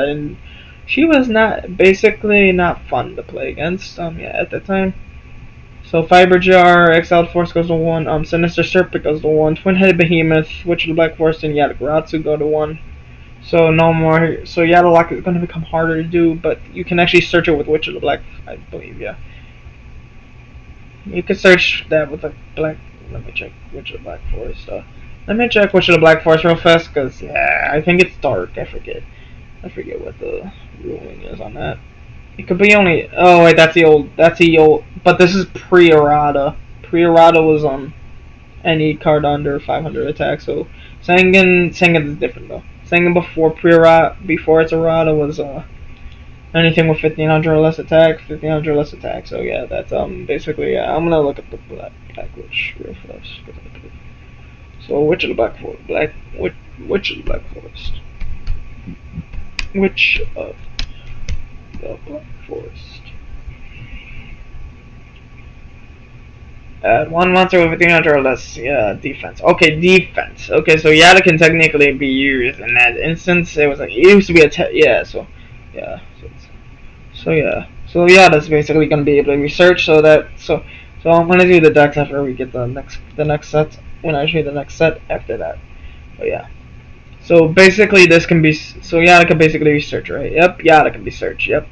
she was basically not fun to play against. Yeah, at the time. So Fiber Jar, Exiled Force goes to 1, Sinister Serpent goes to 1, Twin-Headed Behemoth, Witch of the Black Forest, and Yatagarasu go to 1. So no more. So Yadalock is going to become harder to do, but you can actually search it with Witch of the Black, I believe, yeah. You can search that with a black. Let me check Witch of the Black Forest. Let me check Witch of the Black Forest real fast, cause yeah, I think it's dark. I forget what the ruling is on that. It could be only. Oh wait, that's the old. But this is pre-errata. Pre-errata was any card under 500 attack. So Sengen is different though. Sengen before its errata was anything with 1500 or less attack. 1500 or less attack. So yeah, that's basically yeah. I'm gonna look at the Black Witch real fast. So Witch of the Black Forest. Witch of the Black Forest. Witch of the Black Forest. Add 1 monster with 1500 or less defense. Okay, defense. Okay, so Yada can technically be used in that instance. It used to be so Yada's basically gonna be able to research so I'm gonna do the decks after we get the next set. When I show you the next set after that. But yeah. So basically this can be Yada can basically research, right? Yep, Yada can be searched. Yep,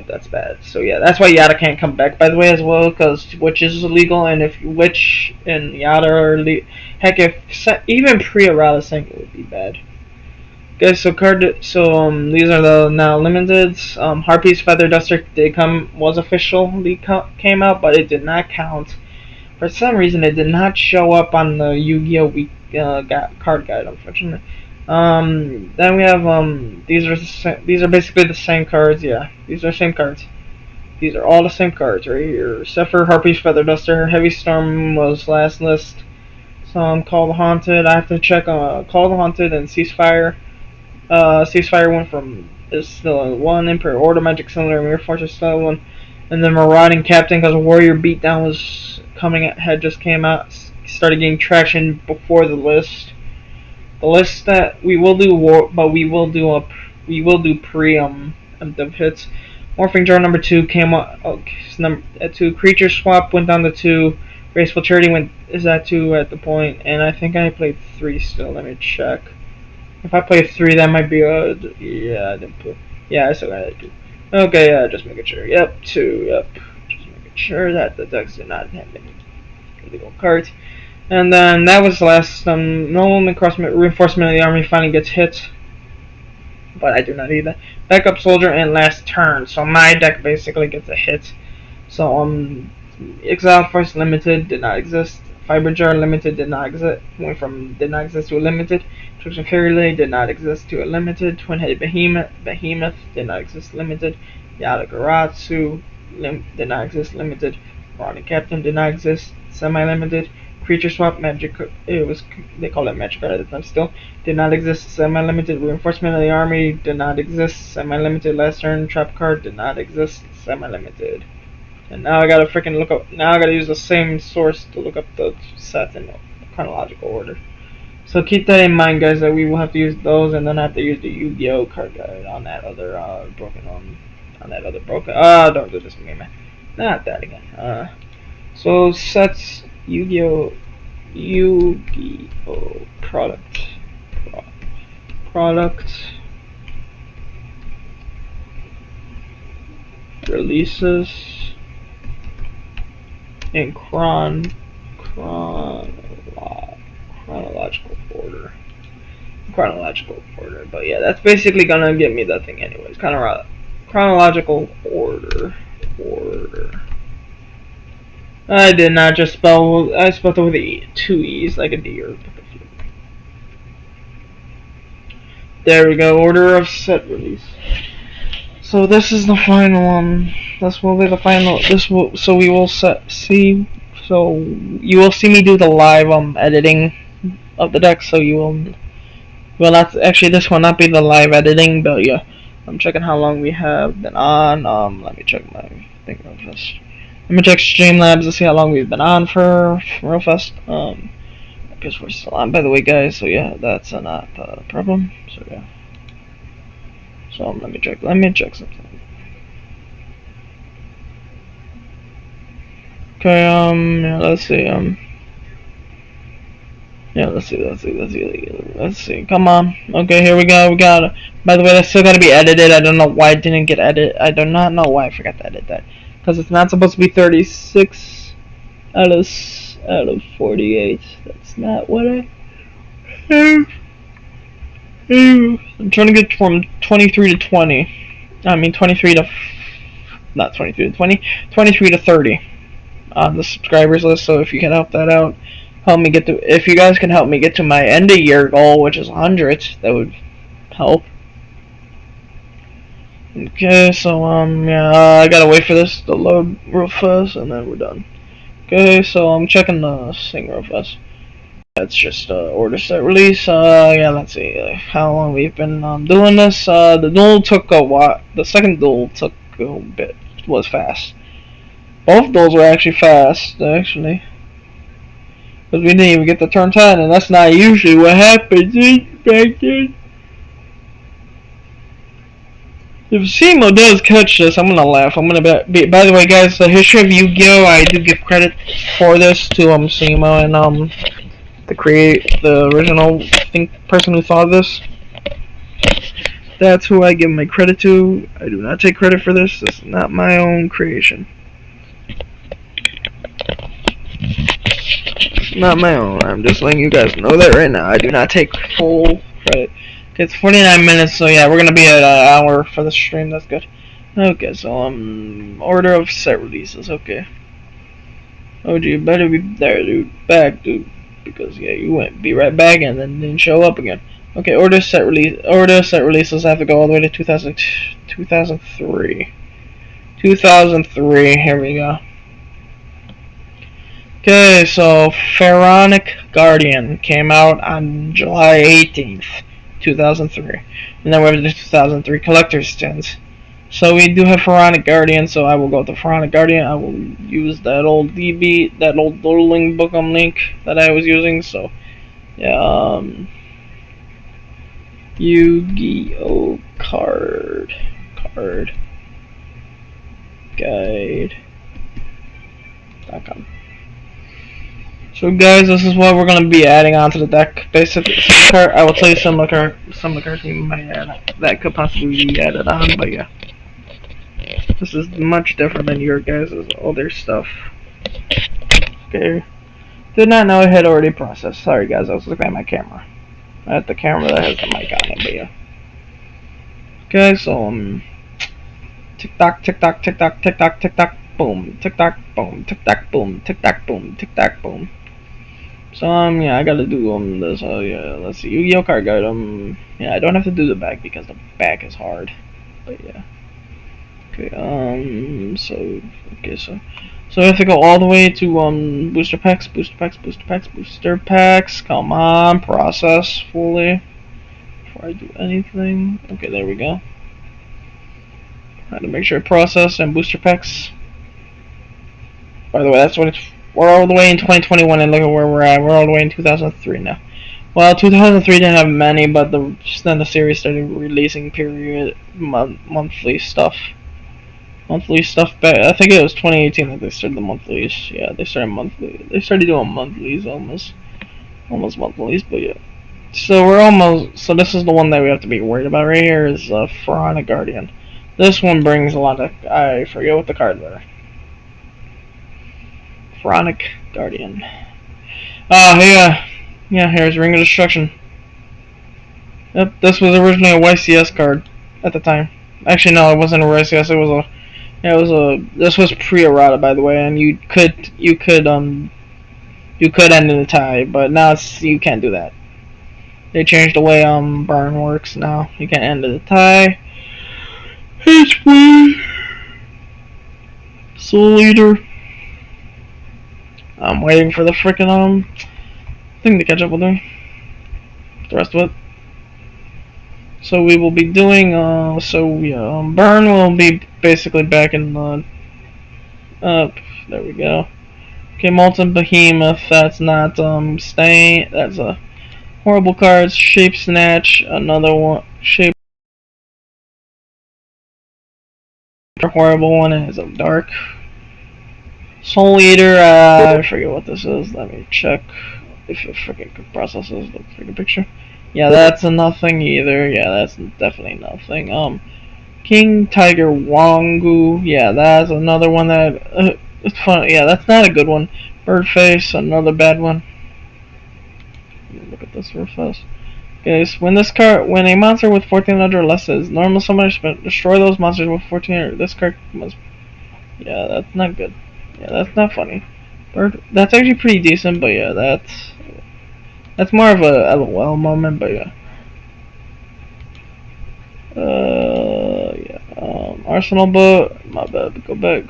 that's bad. So yeah, that's why Yada can't come back, by the way, as well, because Witch is illegal, and if Witch and Yada are heck, if even pre-errata Sengen would be bad. Okay, so these are the now limiteds. Harpy's Feather Duster was officially came out, but it did not count. For some reason, it did not show up on the Yu-Gi-Oh! Card guide, unfortunately. Then we have these are basically the same cards. Yeah, these are the same cards. These are all the same cards right here, except for Harpy's Feather Duster. Heavy Storm was last list. So Call the Haunted. I have to check Call the Haunted and Ceasefire. Ceasefire went from is still one. Emperor Order Magic Cylinder, Mirror Fortress still one, and then Marauding Captain because Warrior Beatdown was coming had just came out, started getting traction before the list. The list that we will do but we will do pre hits. Morphing Jar number 2 came up. Number 2 Creature Swap went down to 2. Graceful Charity is at 2 at the point, and I think I played 3 still. Let me check. If I play 3, that might be yeah, I didn't play. Yeah, I still got it 2. Okay, yeah, just making sure. Yep, 2. Yep, just making sure that the decks did not have any illegal cards. And then that was the last. Normal Reinforcement of the Army finally gets hit, but I do not need that. Backup Soldier and Last Turn. So my deck basically gets a hit. So Exile Force Limited did not exist. Fiber Jar Limited did not exist. Went from did not exist to a limited. Traction Fairy Lay did not exist to a limited. Twin-Headed Behemoth did not exist limited. Yatagaratsu did not exist limited. Marauding Captain did not exist semi-limited. Creature Swap Magic. They call it Magic card at the time still. Did not exist semi-limited. Reinforcement of the Army did not exist semi-limited. Last Turn Trap Card did not exist semi-limited. And now I gotta freaking look up. Now I gotta use the same source to look up the sets in chronological order. So keep that in mind, guys. That we will have to use those, and then I have to use the Yu-Gi-Oh card guide on that other broken. Don't do this to me, man. Not that again. So sets Yu-Gi-Oh product releases in chronological order. But yeah, that's basically gonna get me that thing anyways. Chronological order. I did not just spell. I spelled it with 2 E's, like a D or. There we go. Order of set release. So this is the final. This will be the final. So we will see. So you will see me do the live editing of the deck. So you will. Well, that's actually this will not be the live editing, but yeah, I'm checking how long we have been on. Let me check my thing real fast. Let me check Streamlabs to see how long we've been on for real fast. Because we're still on, by the way, guys. So yeah, that's not a problem. So yeah. So let me check something. Okay. Yeah, let's see. Yeah, let's see. Come on. Okay, here we go. We got it. By the way, that's still gotta be edited. I don't know why it didn't get edited. I do not know why I forgot to edit that. Because it's not supposed to be 36 out of 48. That's not what I have. I'm trying to get from 23 to 20. I mean 23 to not 23 to 20. 23 to 30 on the subscribers list. So if you can help that out, help me get to. If you guys can help me get to my end of year goal, which is 100, that would help. Okay, so yeah, I gotta wait for this to load real fast, and then we're done. Okay, so I'm checking the thing real fast. That's just order set release. Yeah, let's see how long we've been doing this. The duel took a while. The second duel took a bit. Was fast. Both duels were actually fast, actually. Because we didn't even get to turn 10, and that's not usually what happens back then. If Simo does catch this, I'm gonna laugh. I'm gonna be. By the way, guys, the history of Yu-Gi-Oh, I do give credit for this to Simo and the original person who thought of this. That's who I give my credit to. I do not take credit for this. This is not my own creation. It's not my own. I'm just letting you guys know that right now. I do not take full credit. It's 49 minutes, so yeah, we're gonna be at an hour for the stream. That's good. Okay, so order of set releases. Okay. Oh, you better be there, dude. Back, dude, because yeah, you went be right back and then didn't show up again. Okay, order set releases have to go all the way to 2003. 2003, here we go. Okay, so Pharaonic Guardian came out on July 18th, 2003. And then we have the 2003 Collector's Tins. So we do have Pharaonic Guardian, so I will go with the Pharaonic Guardian. I will use that old that old dueling bookum link that I was using, so yeah, Yu-Gi-Oh card guide.com. So guys, this is what we're going to be adding onto the deck. Basically, I will tell you some of the cards you might add that could possibly be added on, but yeah. This is much different than your guys' older stuff. Okay. Did not know it had already processed. Sorry guys, I was looking at my camera. At the camera that has the mic on it, but yeah. Okay, so tick tock, tick tock, tick tock, tick tock, tick tock, boom, tick tock, boom, tick tock, boom, tick tock, boom, tick tock, boom. So yeah, I gotta do this. Yeah, let's see, Yu-Gi-Oh card guide. Yeah, I don't have to do the back because the back is hard. But yeah. Okay. So we have to go all the way to booster packs. Come on, process fully before I do anything. Okay, there we go. I had to make sure I process and booster packs. By the way, that's what it's. We're all the way in 2021, and look at where we're at. We're all the way in 2003 now. Well, 2003 didn't have many, but then the series started releasing monthly stuff. Monthly stuff back. I think it was 2018 that they started the monthlies. Yeah, they started monthly. They started doing monthlies almost monthlies, but yeah. So we're almost. So this is the one that we have to be worried about right here. Is Pharaonic Guardian. This one brings a lot of. I forget what the cards are. Pharaonic Guardian. Yeah. Here's Ring of Destruction. Yep, this was originally a YCS card at the time. Actually, no, it wasn't a YCS. It was a. Yeah, it was a. This was pre-errata, by the way, and you could end in a tie, but now you can't do that. They changed the way burn works now. You can end in a tie. HP. Soul Eater. I'm waiting for the freaking thing to catch up with me. The rest of it. So we will be doing burn will be basically back in the there we go. Okay, Molten Behemoth, that's not staying, that's a horrible card. Shape Snatch, another one. Shape horrible one, and it's a dark. Soul Eater, I forget what this is. Let me check if it freaking processes the freaking picture. Yeah, that's a nothing either. Yeah, that's definitely nothing. King Tiger Wangu. Yeah, that's another one that it's fun. Yeah, that's not a good one. Birdface, another bad one. Look at this real fast. Guys, when a monster with 1400 or less is normal summon, destroy those monsters with 1400. This card must. Yeah, that's not good. Yeah, that's not funny. That's actually pretty decent, but yeah, that's more of a LOL moment, but yeah. Arsenal boat. My bad. Go back.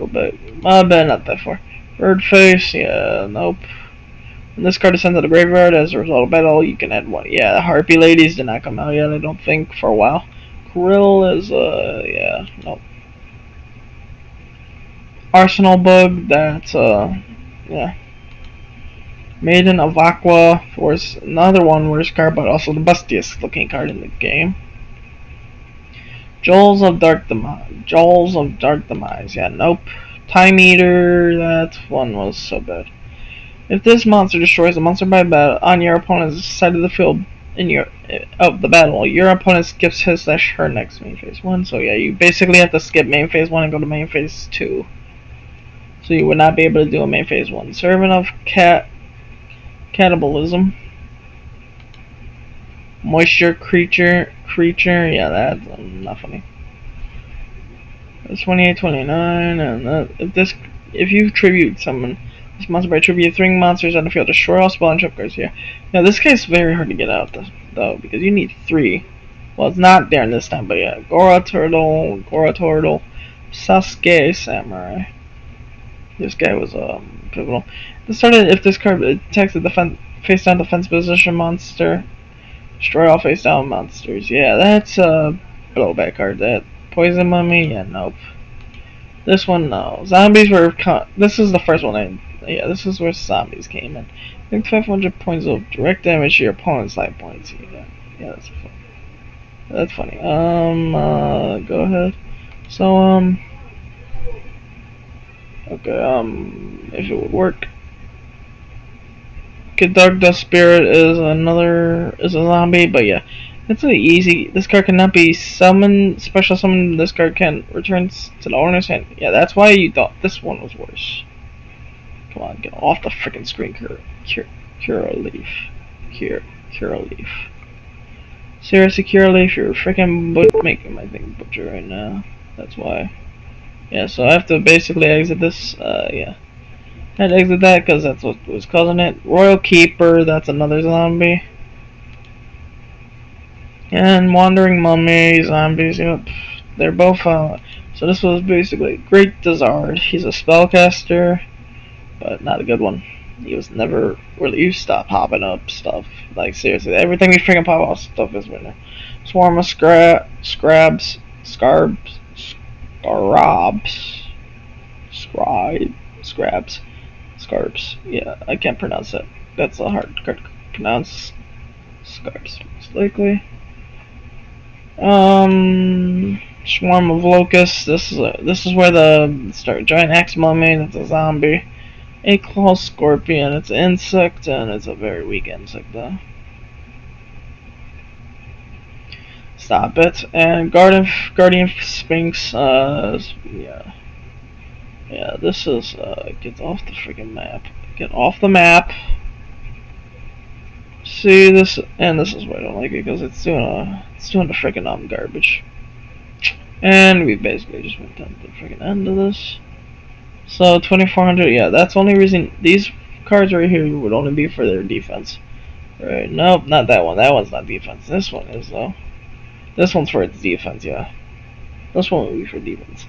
My bad, not that far. Birdface. Yeah, nope. When this card is sent to the graveyard as a result of battle, you can add one. Yeah, the Harpy Ladies did not come out yet, I don't think, for a while. Krill is, yeah, nope. Arsenal Bug, that's, yeah. Maiden of Aqua was another one worse card, but also the bustiest looking card in the game. Joels of Dark Demise, yeah, nope. Time Eater, that one was so bad. If this monster destroys a monster by battle on your opponent's side of the field of the battle, your opponent skips his/her next main phase 1. So yeah, you basically have to skip main phase 1 and go to main phase 2. So you would not be able to do a main phase 1. Servant of Cannibalism. Moisture creature, yeah, that's not funny. That's 28, 29, and if you tribute summon This monster by tribute 3 monsters on the field. Destroy all spell and trip cards here. Now this guy's very hard to get out though, because you need 3. Well, it's not there this time, but yeah. Gora Turtle, Sasuke Samurai. This guy was pivotal. This started if this card attacks the face down defense position monster. Destroy all face down monsters. Yeah, that's a blowback card. That Poison Mummy, yeah, nope. This one, no. Zombies were. This is the first one. Yeah, this is where zombies came in. I think 500 points of direct damage to your opponent's life points. Yeah, that's fun. That's funny. Go ahead. So, okay, if it would work. Okay, Dark Dust Spirit is a zombie, but yeah. It's really easy. This card cannot be summoned, special summoned. This card can return to the owner's hand. Yeah, that's why you thought this one was worse. Come on, get off the freaking screen, Curaleaf. Curaleaf. Seriously, Curaleaf, you're freaking making my thing butcher right now. That's why. Yeah, so I have to basically exit this, yeah. I had to exit that because that's what was causing it. Royal Keeper, that's another zombie. And Wandering Mummy, zombies, yep. They're both, so this was basically Great Dizard. He's a spellcaster, but not a good one. He was never really used to popping up stuff. Like, seriously, everything we freaking pop off stuff is right now. Swarm of Scrabs, yeah, I can't pronounce it. That's a hard card to pronounce. Scarbs, most likely. Swarm of Locusts. This is where the giant axe mummy. That's a zombie. A claw scorpion. It's an insect, and it's a very weak insect though. Stop it. And Guardian Sphinx. Yeah. Yeah, this is, get off the freaking map. Get off the map. See this, and this is why I don't like it, because it's doing the freaking garbage. And we basically just went down to the freaking end of this. So 2400, yeah, that's the only reason these cards right here would only be for their defense. Right, nope, not that one. That one's not defense. This one is though. This one's for its defense, yeah. This one would be for defense.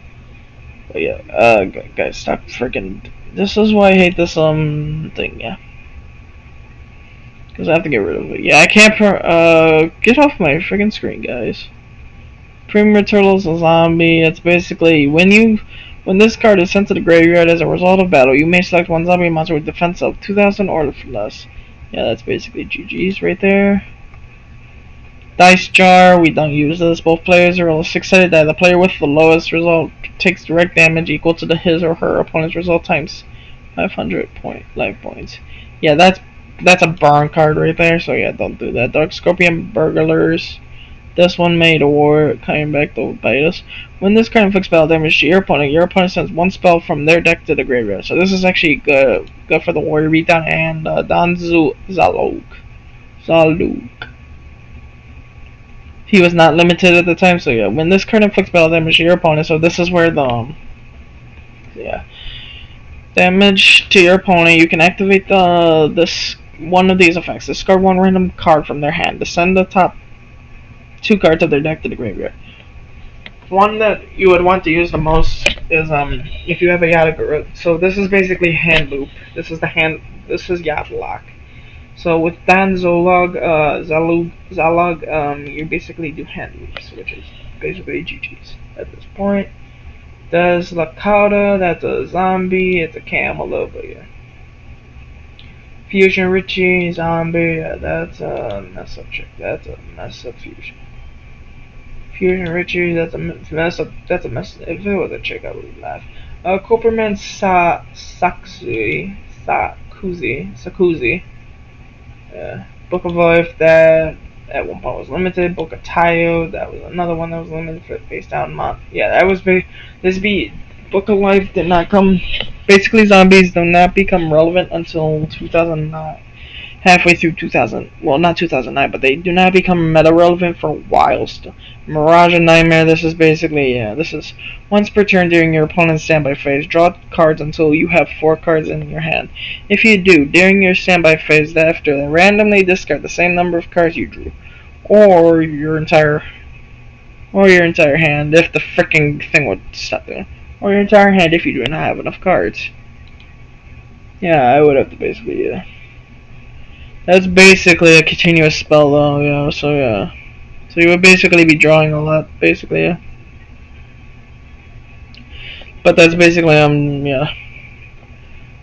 But yeah, guys, stop freaking. This is why I hate this thing, yeah. Because I have to get rid of it. Yeah, I can't. Get off my freaking screen, guys. Premier Turtle's a zombie. It's basically when this card is sent to the graveyard as a result of battle, you may select one zombie monster with defense of 2,000 or less. Yeah, that's basically GG's right there. Dice Jar, we don't use this. Both players are six-sided die. The player with the lowest result takes direct damage equal to his or her opponent's result times 500 life points. Yeah, that's a burn card right there, so yeah, don't do that. Dark Scorpion Burglars. This one made a war coming back to bite us. When this card inflicts battle damage to your opponent sends one spell from their deck to the graveyard. So this is actually good for the Warrior Beatdown and Zalug. He was not limited at the time, so yeah. When this card inflicts battle damage to your opponent, so this is where the yeah, damage to your opponent. You can activate this one of these effects. Discard one random card from their hand to send the top 2 cards of their deck to the graveyard. One that you would want to use the most is if you have a Yadagara. So this is basically hand loop. This is Yadlock. So with Dan Zalug, you basically do hand loops, which is basically GG's at this point. There's Lakauda, that's a zombie, it's a camel, but yeah. Fusion Richie, zombie, yeah, that's a mess up chick, that's a mess up fusion. Fusion Richie, that's a mess up, if it was a chick I would laugh. Cooperman Sakuzi. Book of Life, that at one point was limited. Book of Tayo, that was another one that was limited for face down month. Yeah, that was Book of Life did not come. Basically, zombies do not become relevant until 2009. halfway through 2000. Well, not 2009, but they do not become meta relevant for a while still. Mirage and Nightmare. This is basically this is once per turn during your opponent's standby phase. Draw cards until you have 4 cards in your hand. If you do during your standby phase, after then randomly discard the same number of cards you drew, or your entire hand if the freaking thing would stop doing, or your entire hand if you do not have enough cards. Yeah, I would have to basically That's basically a continuous spell though, so yeah. So you would basically be drawing a lot, basically, yeah. But that's basically, yeah.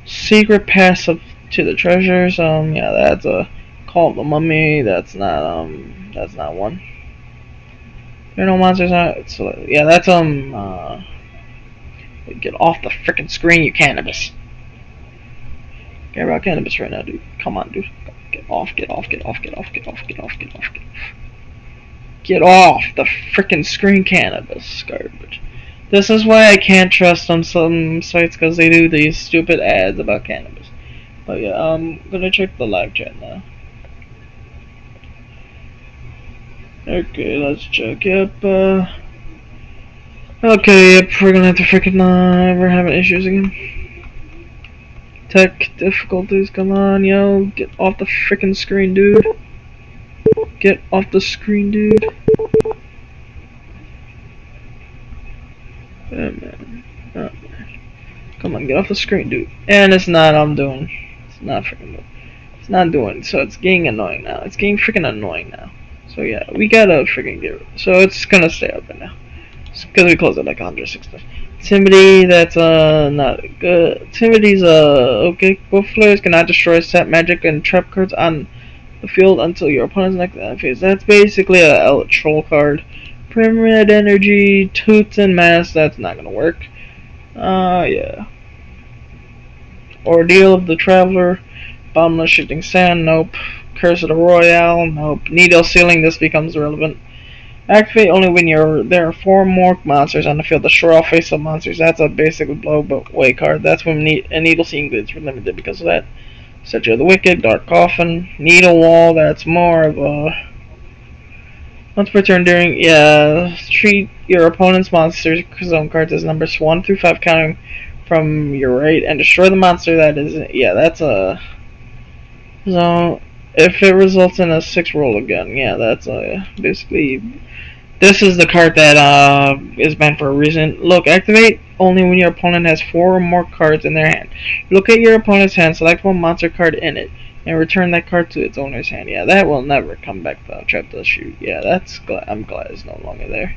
Secret passive to the treasures, yeah, that's a Call of the Mummy, that's not one. You know, monsters not, so, yeah, that's, get off the freaking screen, you cannabis. Get about cannabis right now, dude. Come on, dude. Get off, get off, get off, get off, get off, get off, get off, get off. Get off the freaking screen, cannabis garbage. This is why I can't trust on some sites because they do these stupid ads about cannabis. But yeah, I'm gonna check the live chat now. Okay, let's check. Yep. Okay, yep. We're gonna have to freaking we're having issues again. Tech difficulties. Come on, yo, get off the freaking screen, dude. Get off the screen, dude. Oh, man. Oh, man. Come on, get off the screen, dude. And it's not, it's not freaking, it's not doing, so it's getting annoying now. It's getting freaking annoying now. So yeah, we gotta freaking get rid. So it's gonna stay open now. Because we closed it like 106 times. Timidity, that's not good. Timidity's okay. Both players cannot destroy set magic and trap cards on the field until your opponent's next phase. That's basically a troll card. Pyramid energy, toots and mass, that's not gonna work. Yeah. Ordeal of the Traveler, Bottomless Shifting Sand, nope. Curse of the Royale, nope. Needle Sealing, this becomes relevant. Activate only when there are 4 more monsters on the field. Destroy all face-up monsters. That's a basically blow away card. That's when Needle Sealing is limited because of that. Statue of the Wicked, Dark Coffin, Needle Wall, that's more of a... Once per turn during, treat your opponent's monsters zone cards as numbers 1 through 5 counting from your right and destroy the monster that is, that's a... So, if it results in a 6 roll again, that's basically... This is the card that is banned for a reason. Look, activate only when your opponent has 4 or more cards in their hand. Look at your opponent's hand, select one monster card in it, and return that card to its owner's hand. Yeah, that will never come back though. Trap the shoot. Yeah, I'm glad it's no longer there.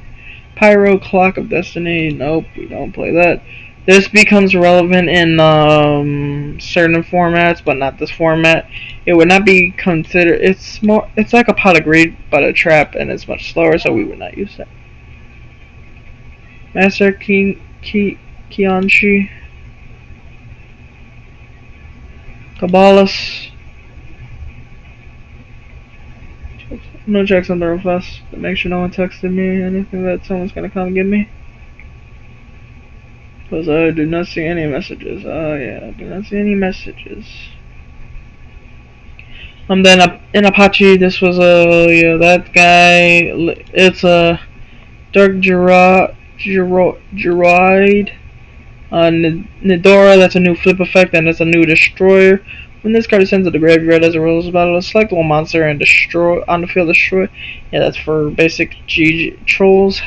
Pyro, Clock of Destiny. Nope, we don't play that. This becomes relevant in certain formats, but not this format. It would not be considered. It's like a pot of greed, but a trap, and it's much slower, so we would not use that. Master Kianshi, Kabbalas. I'm gonna check something real fast to make sure no one texted me anything that someone's gonna come get me. Because I do not see any messages. Oh yeah, I do not see any messages. Then in Apache, this was that guy. It's a Dark Gerard. Nidora, that's a new flip effect, and it's a new destroyer. When this card is sent to the graveyard as a rules battle, select one monster and destroy on the field. Destroy. Yeah, that's for basic GG trolls.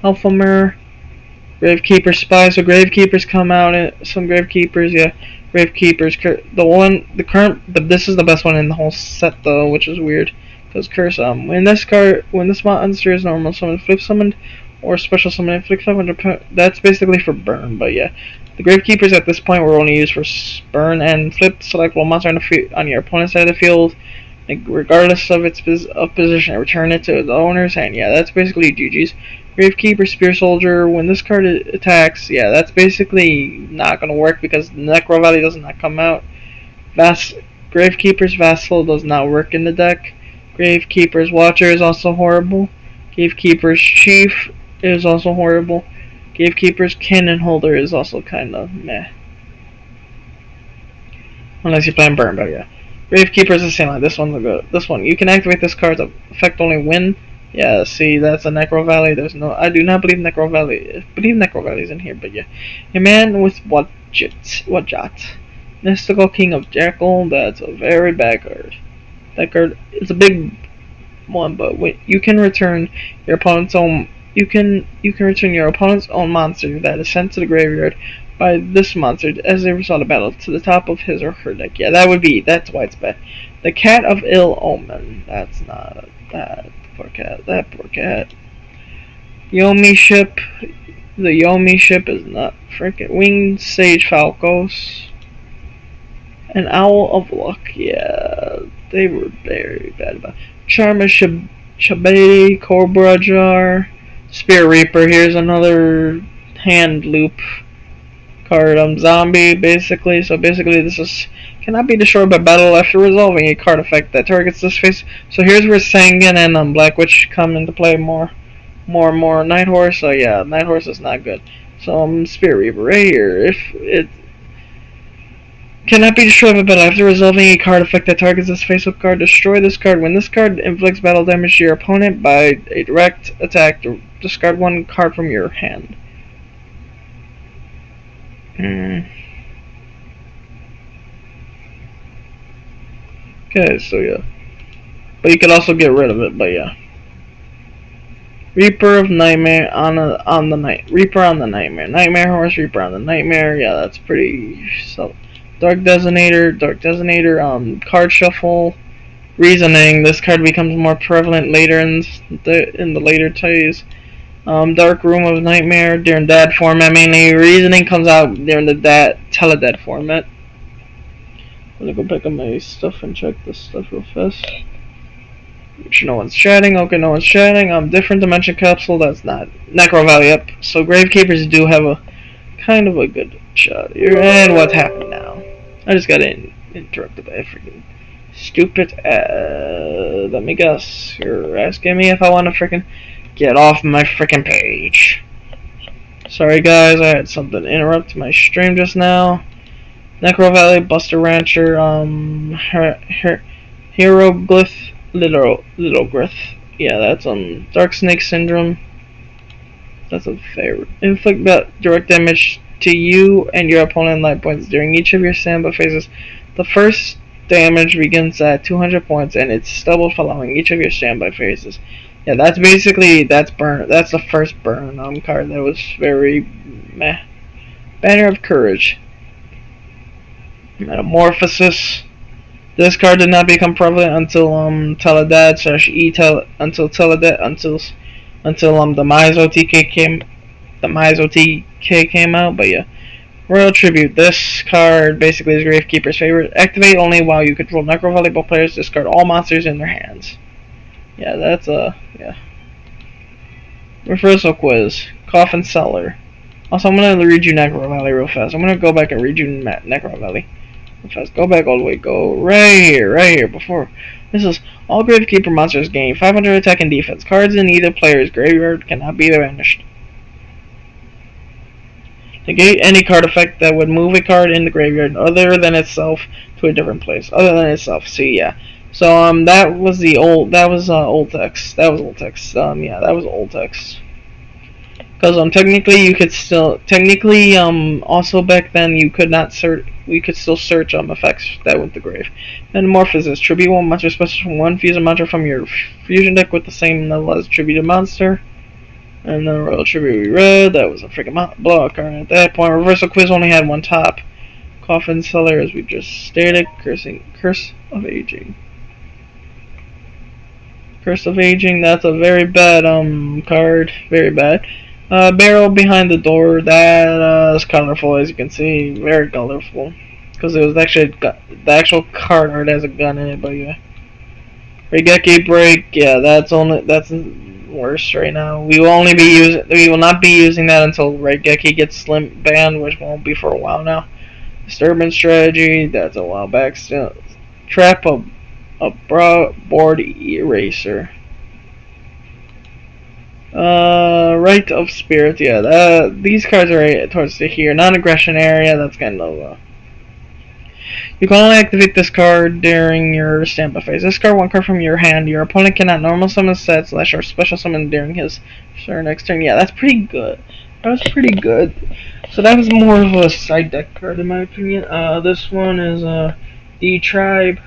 Alpha Mirror. Gravekeeper Spy. So Gravekeepers come out. Some Gravekeepers, Gravekeepers. This is the best one in the whole set though, which is weird. Because Curse. When this monster is normal summon, flip summoned, or special summon, inflict 500. That's basically for burn. But yeah, the Gravekeepers at this point were only used for burn and flip. Select one monster on your opponent's side of the field, regardless of its position, and return it to its owner's hand. Yeah, that's basically GG's. Gravekeeper, Spear Soldier, when this card attacks, that's basically not going to work because Necro Valley does not come out. Gravekeeper's Vassal does not work in the deck. Gravekeeper's Watcher is also horrible. Gravekeeper's Chief is also horrible. Gravekeeper's Cannon Holder is also kind of meh. Unless you play Burn, but yeah. Gravekeeper is the same line. This one's a good. This one, you can activate this card's effect only when. Yeah, see, that's a Necro Valley. There's no. I do not believe Necro Valley. I believe Necro Valley's in here, but yeah. A man with Wadjat. Mystical King of Jackal. That's a very bad card. That card is a big one, but wait, you can return your opponent's own. You can return your opponent's own monster that is sent to the graveyard by this monster as a result of battle to the top of his or her deck. Yeah, that's why it's bad. The Cat of Ill Omen. That's not that poor cat. That poor cat. Yomi ship. The Yomi ship is not freaking Winged Sage Falcos. An Owl of Luck. Yeah, they were very bad about. Charma Shabay Cobra Jar. Spirit Reaper. Here's another hand loop card. Zombie, basically. So basically, this is cannot be destroyed by battle after resolving a card effect that targets this face. So here's where Sangan and Black Witch come into play more. Night Horse. So yeah, Night Horse is not good. So Spirit Reaper right here. If it cannot be destroyed by battle after resolving a card effect that targets this face-up card, destroy this card. When this card inflicts battle damage to your opponent by a direct attack, discard one card from your hand. Okay, so yeah. But you could also get rid of it, but yeah. Reaper of Nightmare on the night. Reaper on the Nightmare. Nightmare Horse, Reaper on the Nightmare. Yeah, that's pretty so. Dark Designator, card shuffle. Reasoning. This card becomes more prevalent later in the later phase. Dark Room of Nightmare during Dad format mainly. Reasoning comes out during the Teledad format. I'm gonna go pick up my stuff and check this stuff real fast. No one's chatting. Okay, no one's chatting. Different Dimension Capsule. That's not Necro Valley up. So Gravekeepers do have a kind of a good shot here. And what's happening now? I just got interrupted by a freaking stupid. Let me guess. You're asking me if I want to freaking get off my freaking page. Sorry guys, I had something interrupt my stream just now. Necro Valley, Buster Rancher, Hieroglyph, Little Grith. Yeah, that's Dark Snake Syndrome. That's a favorite. Inflict direct damage to you and your opponent light points during each of your standby phases. The first damage begins at 200 points and it's doubled following each of your standby phases. Yeah, that's basically burn. That's the first burn card that was very meh. Banner of Courage. Metamorphosis. This card did not become prevalent until Teledad until the Mizo TK came out. But yeah, Royal Tribute. This card basically is Gravekeeper's favorite. Activate only while you control Necro Volleyball players. Discard all monsters in their hands. Yeah, that's yeah. Reversal Quiz. Coffin Cellar. Also, I'm gonna read you Necro Valley real fast. I'm gonna go back and read you Necro Valley. Fast. Go back all the way. Go right here. Before this is all Gravekeeper monsters gain 500 attack and defense. Cards in either player's graveyard cannot be banished. Negate any card effect that would move a card in the graveyard other than itself to a different place. See, yeah. So that was old text. Yeah, that was old text. Because technically you could still also back then you could not search. We could still search effects that went to grave. Metamorphosis. Tribute one monster special from one. Fuse a monster from your fusion deck with the same level as tributed monster. And then Royal Tribute we read. That was a freaking blowout card at that point. Reversal Quiz only had one top. Coffin Cellar, as we just stated. Curse of Aging. Curse of Aging. That's a very bad card. Very bad. Barrel behind the door, that is colorful, as you can see, very colorful, because it was actually the actual card art has a gun in it. But yeah, Raigeki Break, yeah, that's worse right now. We will not be using that until Raigeki gets slim banned, which won't be for a while now. Disturbance Strategy, that's a while back still. Trap a board eraser. Rite of Spirit, yeah, these cards are right towards the here. Non-aggression area, that's kind of You can only activate this card during your standby phase. Discard one card from your hand. Your opponent cannot normal summon set / or special summon during his next turn. Yeah, that's pretty good. That was pretty good. So that was more of a side deck card in my opinion. This one is the tribe.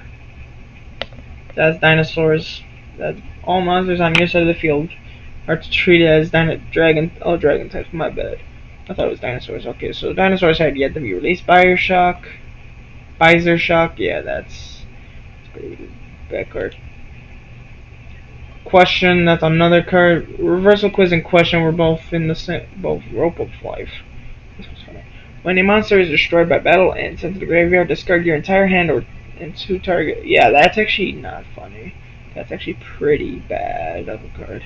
That's dinosaurs. That all monsters on your side of the field are treated as dragon types. My bad. I thought it was dinosaurs. Okay, so dinosaurs had yet to be released. Visor Shock. Yeah, that's pretty bad card. Question. That's another card. Reversal Quiz and Question were both in the same, both Rope of Life. This was funny. When a monster is destroyed by battle and sent to the graveyard, discard your entire hand or into target. Yeah, that's actually not funny. That's actually pretty bad of a card.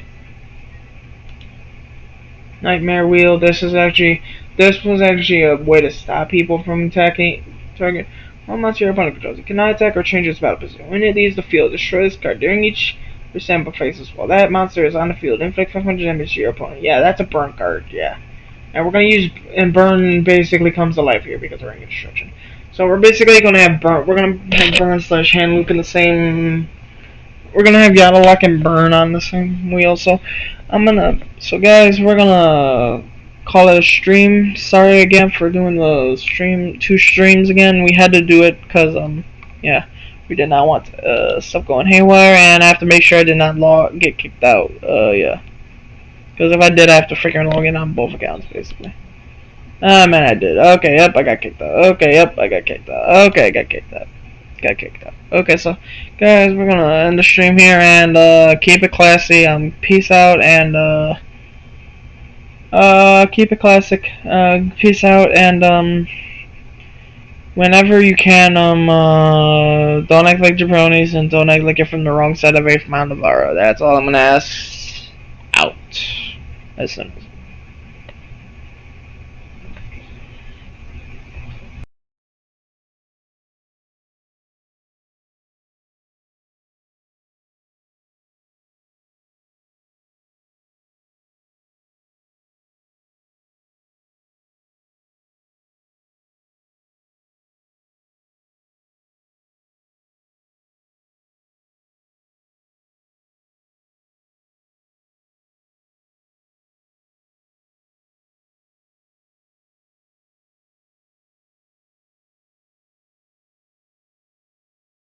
Nightmare Wheel. This was actually a way to stop people from attacking target. One monster your opponent controls. It cannot attack or change its battle position. When it leaves the field, destroy this card. During each sample phases while that monster is on the field, inflict 500 damage to your opponent. Yeah, that's a burn card. Yeah. And we're gonna use, and burn basically comes to life here because we're in destruction. So we're basically gonna have burn. We're gonna have burn / hand loop in the same. We're gonna have Yada Lock and burn on the same wheel. So guys, we're gonna call it a stream. Sorry again for doing the two streams again. We had to do it because yeah, we did not want stuff going haywire, and I have to make sure I did not get kicked out. Yeah. Because if I did, I have to freaking log in on both accounts, basically. Man, I did. Okay, yep, I got kicked out. Okay, yep, I got kicked out. Okay, I got kicked out. Okay, so, guys, we're gonna end the stream here and, keep it classy. Peace out and, keep it classic. Peace out and, whenever you can, don't act like jabronis and don't act like you're from the wrong side of 8th Mount Navarro. That's all I'm gonna ask. Out. As soon as